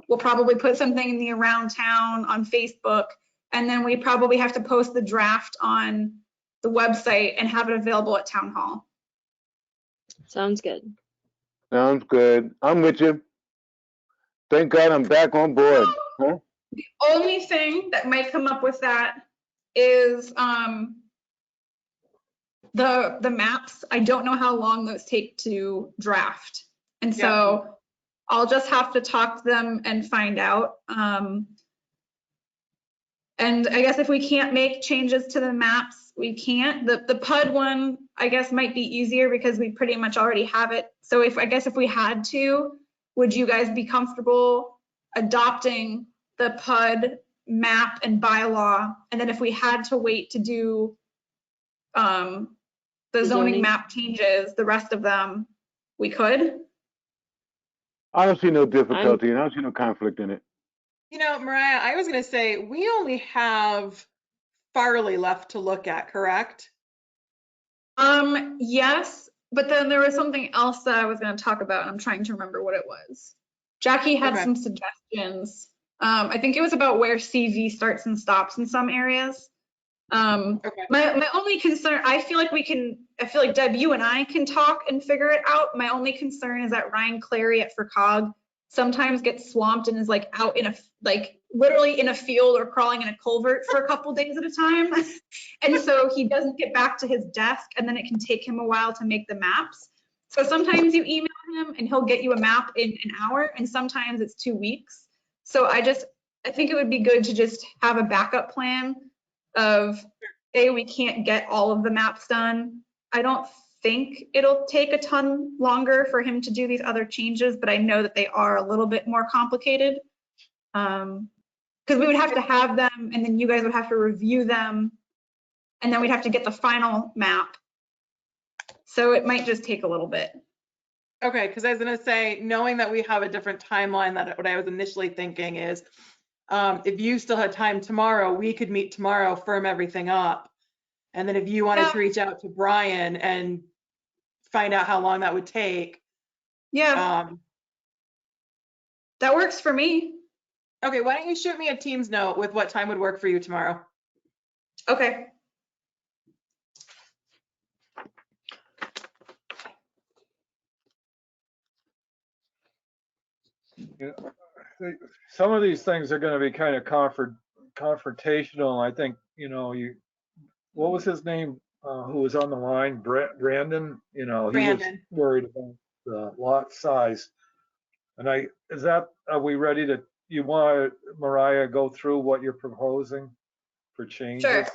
We'll probably put something in the around town on Facebook. And then we probably have to post the draft on the website and have it available at town hall. Sounds good. Sounds good. I'm with you. Thank God I'm back on board. Huh? The only thing that might come up with that is the maps. I don't know how long those take to draft. And so I'll just have to talk to them and find out. And I guess if we can't make changes to the maps, we can't. The PUD one, I guess, might be easier because we pretty much already have it. So I guess if we had to, would you guys be comfortable adopting the PUD map and bylaw? And then if we had to wait to do the zoning map changes, the rest of them, we could? I don't see no difficulty and I don't see no conflict in it. You know, Mariah, I was going to say, we only have Farley left to look at, correct? Yes, but then there was something else that I was going to talk about, and I'm trying to remember what it was. Jackie had Okay. some suggestions. I think it was about where CV starts and stops in some areas. Okay. My only concern, I feel like Deb, you and I can talk and figure it out. My only concern is that Ryan Clary at FERCog sometimes gets swamped and is like out in literally in a field or crawling in a culvert for a couple days at a time. And so he doesn't get back to his desk, and then it can take him a while to make the maps. So sometimes you email him and he'll get you a map in an hour, and sometimes it's 2 weeks. So I think it would be good to just have a backup plan of, we can't get all of the maps done. I don't think it'll take a ton longer for him to do these other changes, but I know that they are a little bit more complicated. Because we would have to have them, and then you guys would have to review them, and then we'd have to get the final map. So it might just take a little bit. Okay, because I was going to say, knowing that we have a different timeline, that what I was initially thinking is, if you still had time tomorrow, we could meet tomorrow, firm everything up. And then if you wanted to reach out to Brian and find out how long that would take. Yeah, that works for me. Okay, why don't you shoot me a Teams note with what time would work for you tomorrow? Okay. You know, some of these things are going to be kind of confrontational. I think, what was his name? Who was on the line? Brandon. He was Brandon. worried about the lot size. And are we ready to, you want Mariah go through what you're proposing for changes? Sure.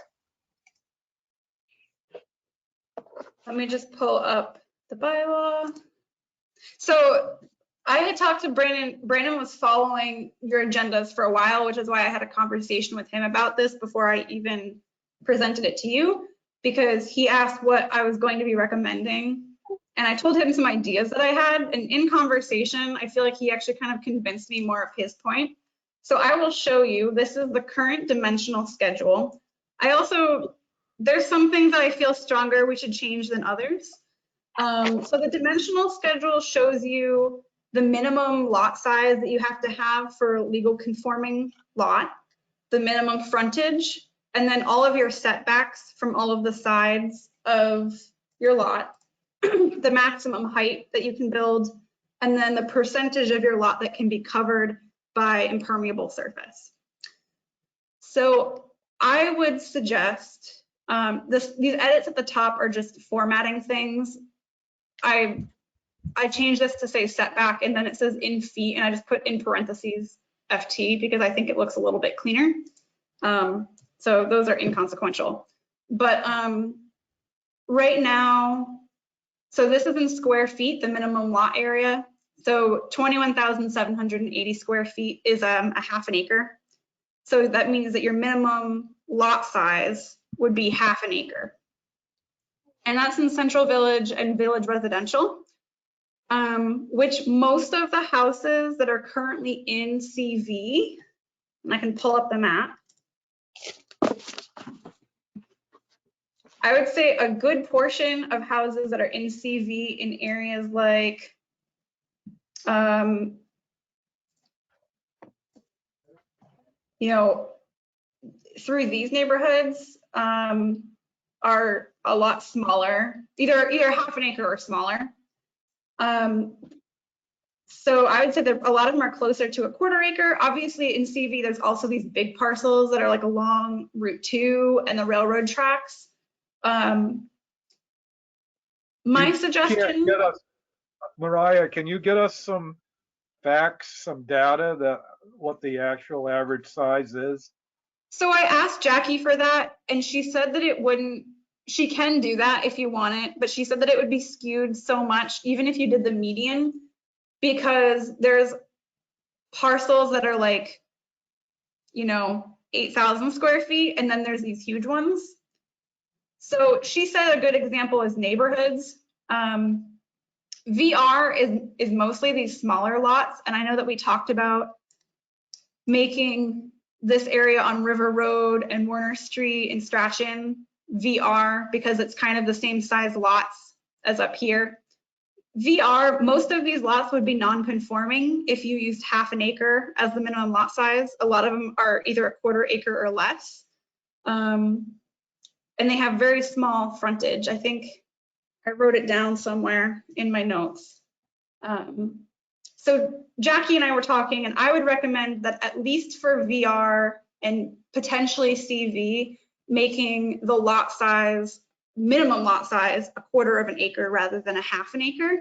Let me just pull up the bylaw. So I had talked to Brandon. Brandon was following your agendas for a while, which is why I had a conversation with him about this before I even presented it to you, because he asked what I was going to be recommending. And I told him some ideas that I had. And in conversation, I feel like he actually kind of convinced me more of his point. So I will show you, this is the current dimensional schedule. There's some things that I feel stronger we should change than others. So the dimensional schedule shows you the minimum lot size that you have to have for a legal conforming lot, the minimum frontage, and then all of your setbacks from all of the sides of your lot, the maximum height that you can build, and then the percentage of your lot that can be covered by impermeable surface. So I would suggest, these edits at the top are just formatting things. I changed this to say setback, and then it says in feet, and I just put in parentheses FT because I think it looks a little bit cleaner. So those are inconsequential. But right now, so this is in square feet, the minimum lot area. So 21,780 square feet is a half an acre. So that means that your minimum lot size would be half an acre. And that's in Central Village and Village Residential, which most of the houses that are currently in CV, and I can pull up the map. I would say a good portion of houses that are in CV in areas like you know, through these neighborhoods are a lot smaller, either half an acre or smaller. So I would say that a lot of them are closer to a quarter acre. Obviously in CV, there's also these big parcels that are like along Route 2 and the railroad tracks. My suggestion. Mariah, can you get us some facts, some data that what the actual average size is? So I asked Jackie for that, and she said that it wouldn't, she can do that if you want it, but she said that it would be skewed so much, even if you did the median, because there's parcels that are like, 8,000 square feet, and then there's these huge ones. So she said a good example is neighborhoods. VR is mostly these smaller lots, and I know that we talked about making this area on River Road and Warner Street and Strachan VR because it's kind of the same size lots as up here. VR, most of these lots would be non-conforming if you used half an acre as the minimum lot size. A lot of them are either a quarter acre or less. And they have very small frontage. I think I wrote it down somewhere in my notes. So Jackie and I were talking, and I would recommend that at least for VR and potentially CV, making the lot size, minimum lot size, a quarter of an acre rather than a half an acre.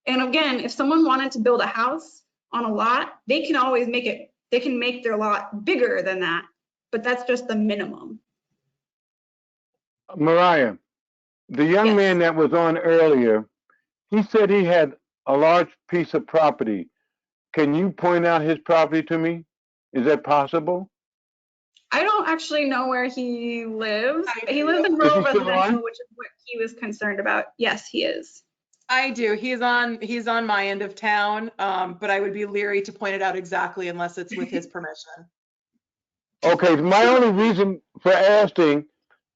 And again, if someone wanted to build a house on a lot, they can always make it, they can make their lot bigger than that, but that's just the minimum. Mariah, the young Yes. man that was on earlier, he said he had a large piece of property. Can you point out his property to me? Is that possible? I don't actually know where he lives. He lives in Is rural he still residential, on? which is what he was concerned about. Yes, he is. I do. He's on my end of town, but I would be leery to point it out exactly unless it's with his permission. Okay, my only reason for asking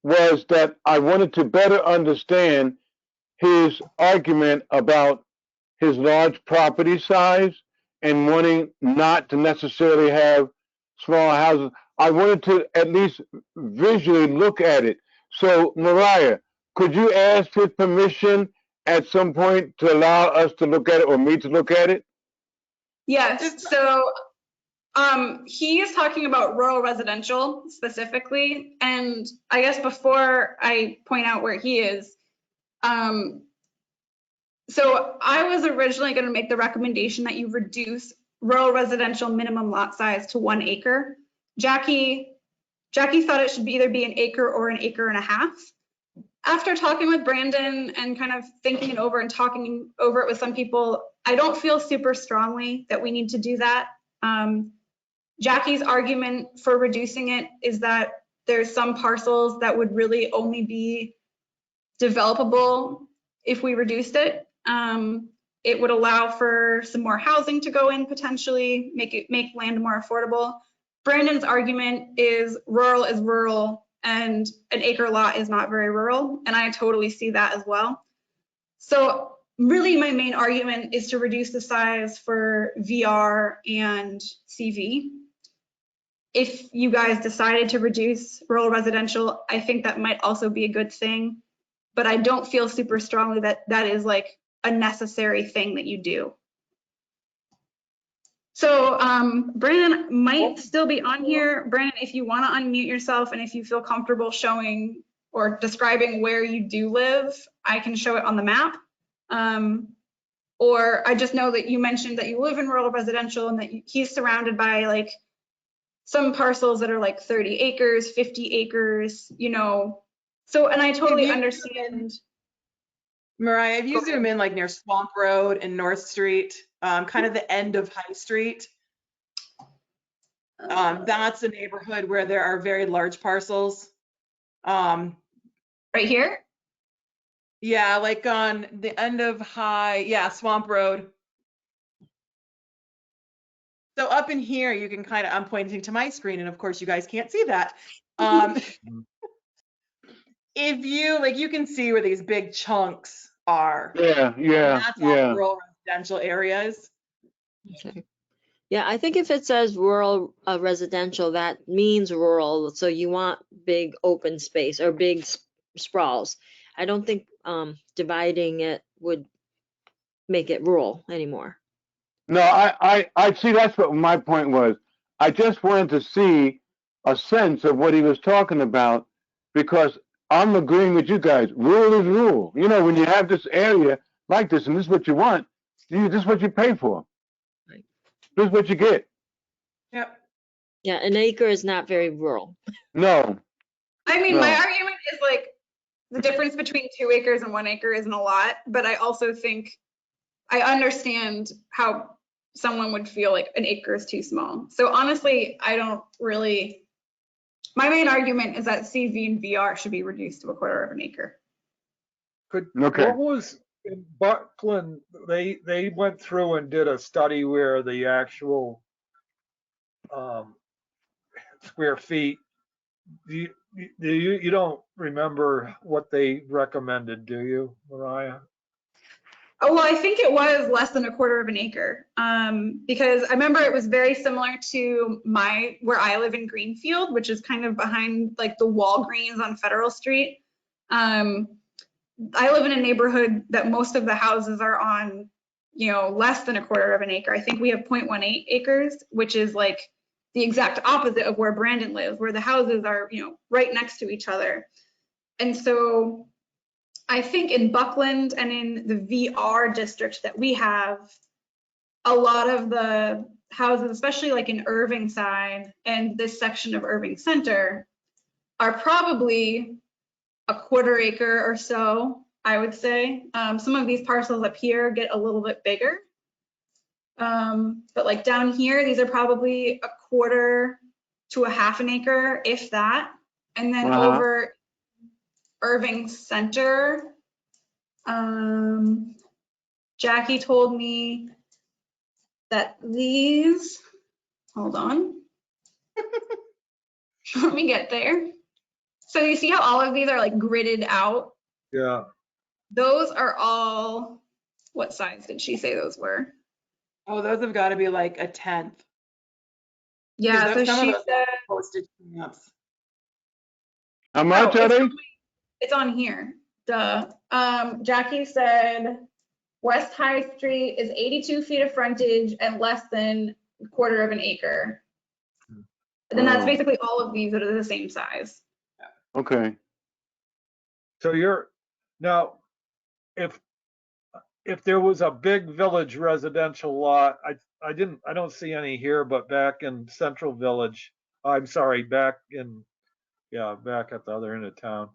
was that I wanted to better understand his argument about his large property size and wanting not to necessarily have small houses. I wanted to at least visually look at it. So Mariah, could you ask his permission at some point to allow us to look at it or me to look at it? Yes, so he is talking about rural residential specifically. And I guess before I point out where he is, So I was originally going to make the recommendation that you reduce rural residential minimum lot size to 1 acre. Jackie thought it should either be an acre or an acre and a half. After talking with Brandon and kind of thinking it over and talking over it with some people, I don't feel super strongly that we need to do that. Jackie's argument for reducing it is that there's some parcels that would really only be developable if we reduced it. It would allow for some more housing to go in potentially, make land more affordable. Brandon's argument is rural and an acre lot is not very rural, and I totally see that as well. So really my main argument is to reduce the size for VR and CV. If you guys decided to reduce rural residential, I think that might also be a good thing, but I don't feel super strongly that that is like a necessary thing that you do. So Brandon might still be on here. Brandon, if you want to unmute yourself and if you feel comfortable showing or describing where you do live, I can show it on the map. Or I just know that you mentioned that you live in rural residential and that he's surrounded by like some parcels that are like 30 acres, 50 acres, you know. So, and I totally understand. Mariah, if you zoom in like near Swamp Road and North Street, kind of the end of High Street, that's a neighborhood where there are very large parcels. Right here? Yeah, like on the end of Swamp Road. So up in here, you can kind of, I'm pointing to my screen, and of course you guys can't see that. If you, like, you can see where these big chunks are. Yeah, That's all rural residential areas. Okay. Yeah, I think if it says rural residential, that means rural. So you want big open space or big sprawls. I don't think dividing it would make it rural anymore. No, I see. That's what my point was. I just wanted to see a sense of what he was talking about, because I'm agreeing with you guys. Rule is rule. You know, when you have this area like this, and this is what you want, this is what you pay for. Right. This is what you get. Yep. Yeah, an acre is not very rural. No. I mean, my argument is like the difference between 2 acres and 1 acre isn't a lot, but I also think I understand how someone would feel like an acre is too small. So honestly, I don't really, my main argument is that CV and VR should be reduced to 1/4 of an acre. What was in Buckland, they went through and did a study where the actual square feet, you don't remember what they recommended, do you, Mariah? Oh, well, I think it was less than 1/4 of an acre, because I remember it was very similar to where I live in Greenfield, which is kind of behind like the Walgreens on Federal Street. I live in a neighborhood that most of the houses are on, you know, less than 1/4 of an acre. I think we have 0.18 acres, which is like the exact opposite of where Brandon lives, where the houses are, you know, right next to each other. And so I think in Buckland and in the VR district that we have, a lot of the houses, especially like in Irving side and this section of Irving Center, are probably 1/4 acre or so, I would say. Some of these parcels up here get a little bit bigger. But like down here, these are probably 1/4 to 1/2 an acre, if that. And then over Irving Center, Jackie told me that these, hold on, let me get there. So you see how all of these are like gridded out? Yeah. Those are all, what size did she say those were? Oh, those have got to be like 1/10. Yeah, so she said postage stamps. How much are they? It's on here. Duh. Jackie said West High Street is 82 feet of frontage and less than 1/4 of an acre. And then that's basically all of these that are the same size. Okay. So now, if if there was a big village residential lot, I don't see any here, but back in Central Village, I'm sorry, back at the other end of town.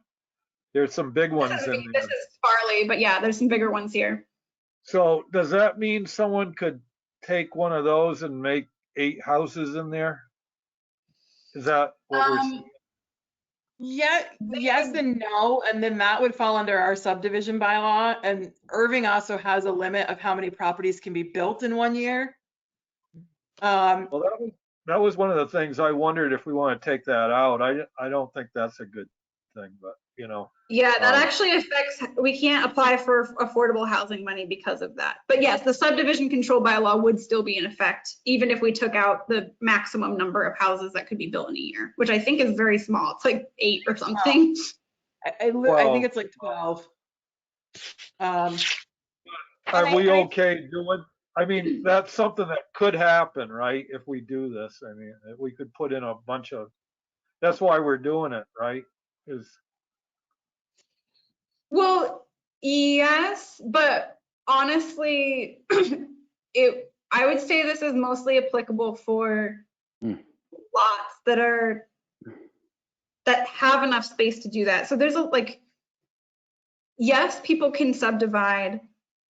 There's some big ones in This there. is Farley, but yeah, there's some bigger ones here. So does that mean someone could take one of those and make 8 houses in there? Is that what we're seeing? Yeah, yes and no, and then that would fall under our subdivision bylaw. And Irving also has a limit of how many properties can be built in 1 year. Well, that was one of the things I wondered if we want to take that out. I don't think that's a good thing, but Yeah, that actually affects, we can't apply for affordable housing money because of that. But yes, the subdivision control bylaw would still be in effect, even if we took out the maximum number of houses that could be built in a year, which I think is very small. It's like 8 or something. I think it's like 12. are we okay doing? I mean, that's something that could happen, right? If we do this, I mean, we could put in a bunch of. That's why we're doing it, right? Well, yes, but honestly, I would say this is mostly applicable for lots that have enough space to do that. So there's yes, people can subdivide,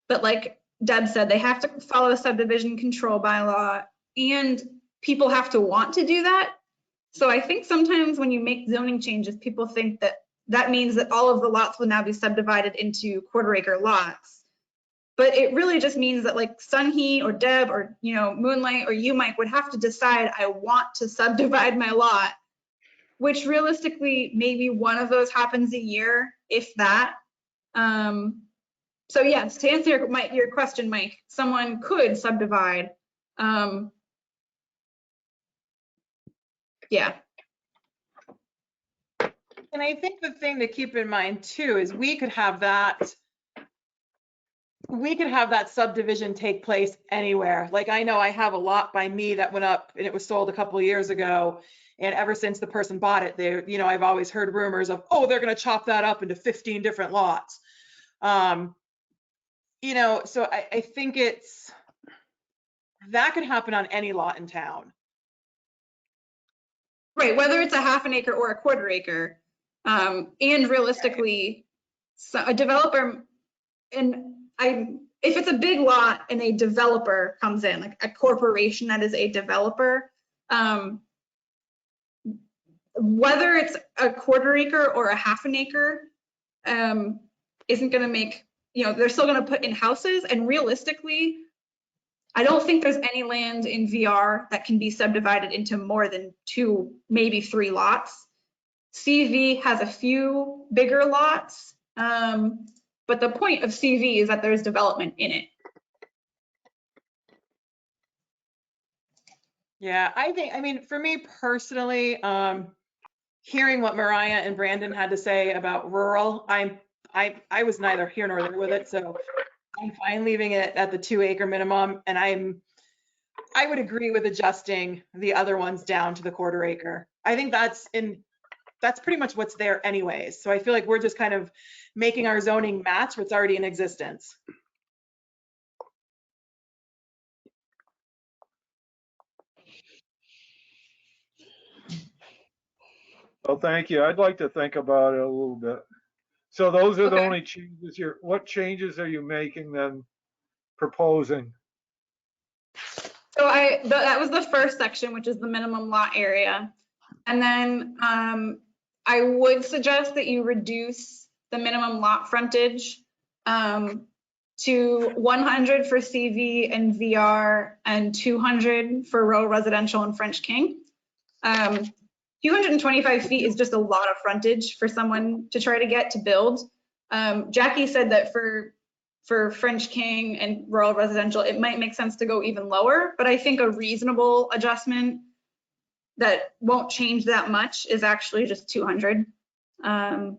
but like Deb said, they have to follow the subdivision control bylaw, and people have to want to do that. So I think sometimes when you make zoning changes, people think that means that all of the lots will now be subdivided into quarter-acre lots. But it really just means that like Sunhee or Deb or Moonlight or you, Mike, would have to decide, I want to subdivide my lot, which realistically maybe one of those happens a year, if that. So yes, to answer your question, Mike, someone could subdivide. Yeah. And I think the thing to keep in mind too is we could have that subdivision take place anywhere. Like I know I have a lot by me that went up and it was sold a couple of years ago. And ever since the person bought it, I've always heard rumors of, oh, they're going to chop that up into 15 different lots. So I think that could happen on any lot in town. Right, whether it's a half an acre or a quarter acre. And realistically, so a developer, if it's a big lot and a developer comes in, like a corporation that is a developer, whether it's a quarter acre or a half an acre, isn't going to make, they're still going to put in houses. And realistically, I don't think there's any land in VR that can be subdivided into more than 2, maybe 3 lots. CV has a few bigger lots, but the point of CV is that there's development in it. Yeah, I mean, for me personally, hearing what Mariah and Brandon had to say about rural, I was neither here nor there with it, so I'm fine leaving it at the 2-acre minimum, and I would agree with adjusting the other ones down to the quarter acre. I think that's pretty much what's there anyways. So I feel like we're just kind of making our zoning match what's already in existence. Well, thank you. I'd like to think about it a little bit. So those are the only changes what changes are you making then, proposing? So that was the first section, which is the minimum lot area. And then I would suggest that you reduce the minimum lot frontage to 100 for CV and VR and 200 for rural residential and French King. 225 feet is just a lot of frontage for someone to try to get to build. Jackie said that for French King and rural residential, it might make sense to go even lower, but I think a reasonable adjustment that won't change that much is actually just 200. And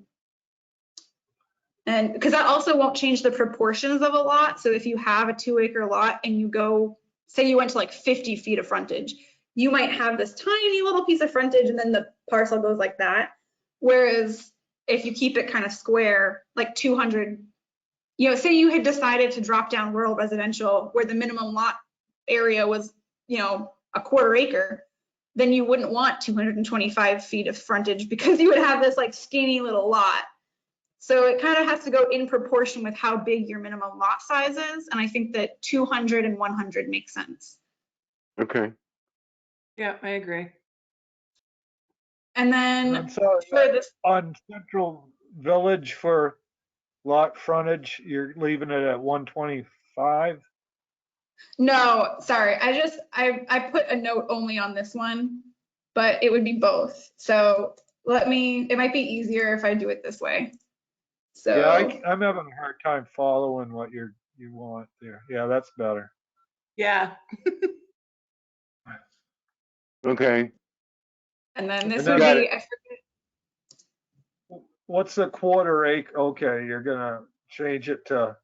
because that also won't change the proportions of a lot. So if you have a 2-acre lot and you go, say you went to like 50 feet of frontage, you might have this tiny little piece of frontage and then the parcel goes like that. Whereas if you keep it kind of square, like 200 you know, say you had decided to drop down rural residential where the minimum lot area was, you know, a 1/4 acre, then you wouldn't want 225 feet of frontage because you would have this like skinny little lot. So it kind of has to go in proportion with how big your minimum lot size is. And I think that 200 and 100 makes sense. Okay. Yeah, I agree. And then I'm sorry, for this, on Central Village for lot frontage, you're leaving it at 125? no, sorry, I put a note only on this one, but it would be both. So it might be easier if I do it this way. So. Yeah, I'm having a hard time following what you want there. Yeah, that's better. Yeah. Okay. And then this And would then be, what's a 1/4 acre? Okay, you're gonna change it to.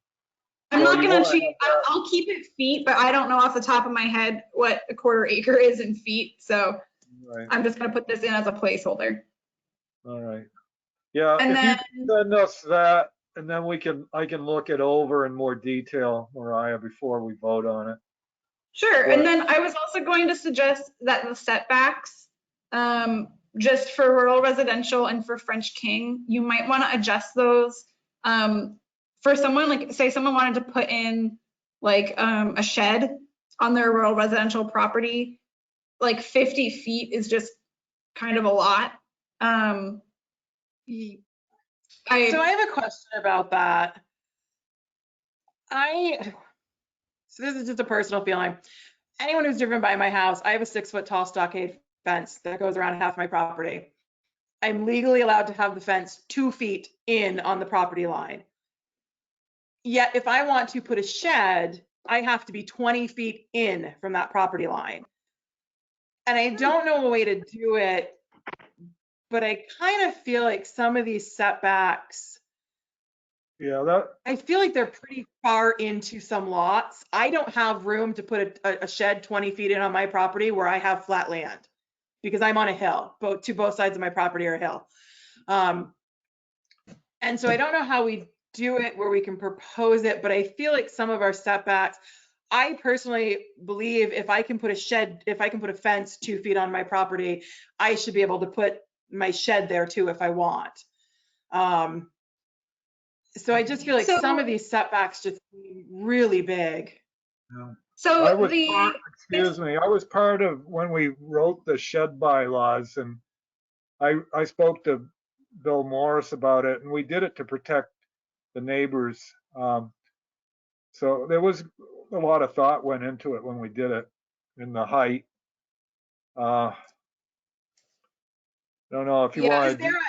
I'm Well, not you gonna wanna change, I'll keep it feet, but I don't know off the top of my head what a 1/4 acre is in feet. So Right. I'm just gonna put this in as a placeholder. All right. Yeah, And if then, you send us that, and then I can look it over in more detail, Mariah, before we vote on it. sure. What- And then I was also going to suggest that the setbacks, just for rural residential and for French King, you might want to adjust those. For someone, like say someone wanted to put in like a shed on their rural residential property, like 50 feet is just kind of a lot. So I have a question about that. So this is just a personal feeling. Anyone who's driven by my house, I have a 6-foot tall stockade fence that goes around half my property. I'm legally allowed to have the fence 2 feet in on the property line. Yet if I want to put a shed, I have to be 20 feet in from that property line. And I don't know a way to do it, but I kind of feel like some of these setbacks, Yeah, I feel like they're pretty far into some lots. I don't have room to put a shed 20 feet in on my property where I have flat land because I'm on a hill. Both sides of my property are a hill. And so I don't know how we do it where we can propose it, but I feel like some of our setbacks, I personally believe if I can put a fence 2 feet on my property, I should be able to put my shed there too if I want. So I just feel like some of these setbacks just seem really big. yeah. So I was part of when we wrote the shed bylaws, and I spoke to Bill Morris about it, and we did it to protect the neighbors. So there was a lot of thought went into it when we did it, in the height. Don't know if you want to.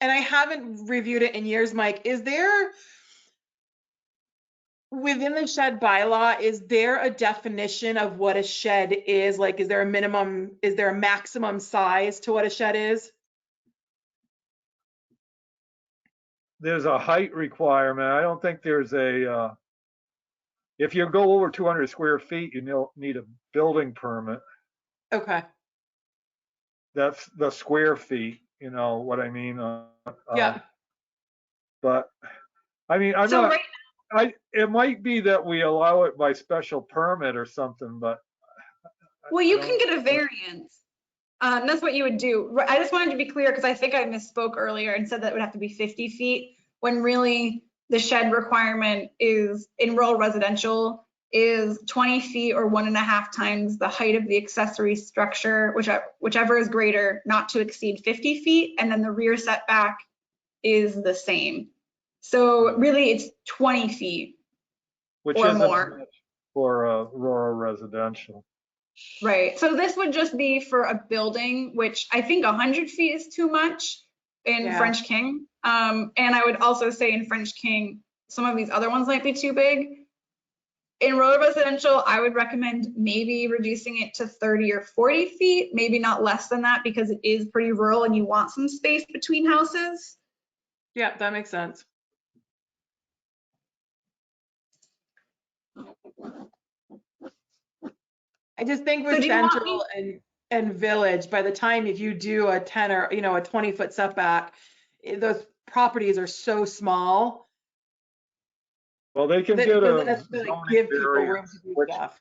And I haven't reviewed it in years, Mike, is there, within the shed bylaw, is there a definition of what a shed is? Like, is there a maximum size to what a shed is? There's a height requirement. I don't think there's if you go over 200 square feet, you need a building permit. Okay. That's the square feet, you know what I mean? Yeah. But I mean, it might be that we allow it by special permit or something, but. well, you can get a variance. That's what you would do. I just wanted to be clear because I think I misspoke earlier and said that it would have to be 50 feet when really the shed requirement is in rural residential is 20 feet or 1.5 times the height of the accessory structure, whichever is greater, not to exceed 50 feet. And then the rear setback is the same. So really it's 20 feet which or isn't more much for rural residential. Right. So this would just be for a building, which I think 100 feet is too much in French King. And I would also say in French King, some of these other ones might be too big. In rural residential, I would recommend maybe reducing it to 30 or 40 feet, maybe not less than that because it is pretty rural and you want some space between houses. Yeah, that makes sense. I just think with central and village, by the time if you do a 10 or a 20-foot setback, those properties are so small Well, they can It get a doesn't necessarily zoning give people room variance, to do which, stuff.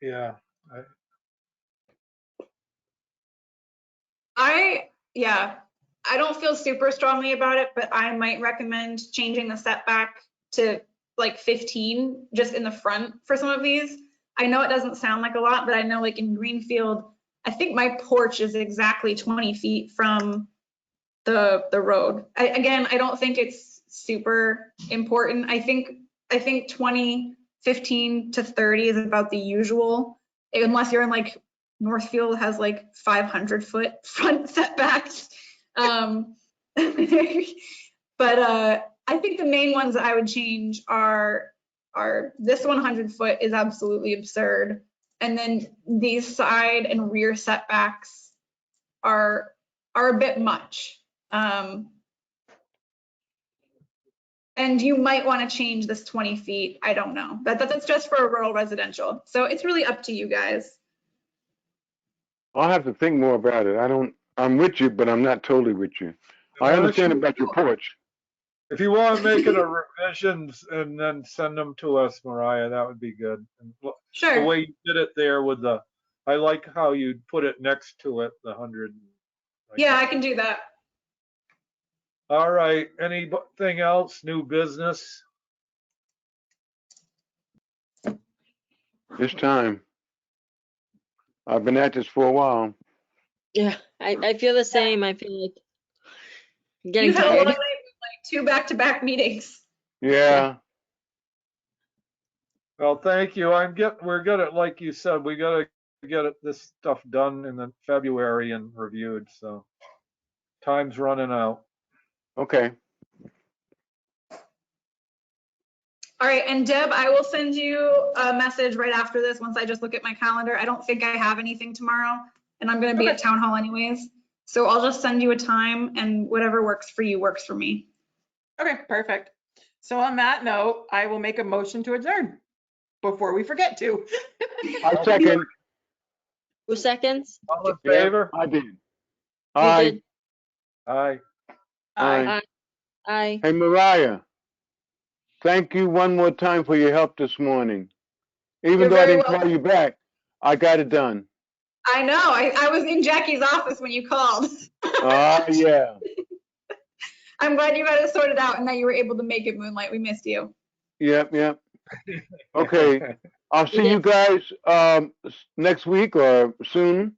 yeah. Yeah, I don't feel super strongly about it, but I might recommend changing the setback to like 15 just in the front for some of these. I know it doesn't sound like a lot, but I know like in Greenfield, I think my porch is exactly 20 feet from the road. Again, I don't think it's super important. I think 20, 15 to 30 is about the usual, unless you're in like Northfield has like 500-foot front setbacks. But I think the main ones that I would change are this 100-foot is absolutely absurd. And then these side and rear setbacks are a bit much. And you might want to change this 20 feet. I don't know. That's just for a rural residential. So it's really up to you guys. I'll have to think more about it. I'm with you, but I'm not totally with you. I understand about your porch. If you want to make it a revisions and then send them to us, Mariah, that would be good. And Sure. the way you did it there with I like how you put it next to it, the 100. Yeah, I can do that. All right, anything else, new business? It's time. I've been at this for a while. Yeah, I feel the same. I feel like I'm getting You had a long tired. night with like 2 back-to-back meetings. Yeah. Well, thank you. We're good at, like you said, we got to get this stuff done in the February and reviewed, so time's running out. Okay. All right, and Deb, I will send you a message right after this once I just look at my calendar. I don't think I have anything tomorrow, and I'm going to be at town hall anyways. So I'll just send you a time, and whatever works for you works for me. Okay, perfect. So on that note, I will make a motion to adjourn before we forget to. I second. Who seconds? All in Yeah, favor? I did. You Aye. did. Aye. Aye. Aye. Hey, Mariah, thank you one more time for your help this morning. Even You're though I very didn't call welcome. you back, I got it done. I know. I was in Jackie's office when you called. Yeah. I'm glad you got it sorted out and that you were able to make it, Moonlight. We missed you. Yep. Okay. I'll You see you did. guys next week or soon.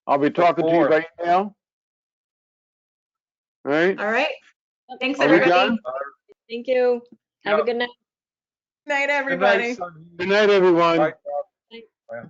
I'll be talking to you fourth. by email. All right. All right. Thanks, Are we everybody. done? Thank you. Have a Yep. good night. Night, Good night, everybody. son. Good night, everyone. Bye. Bye. Bye.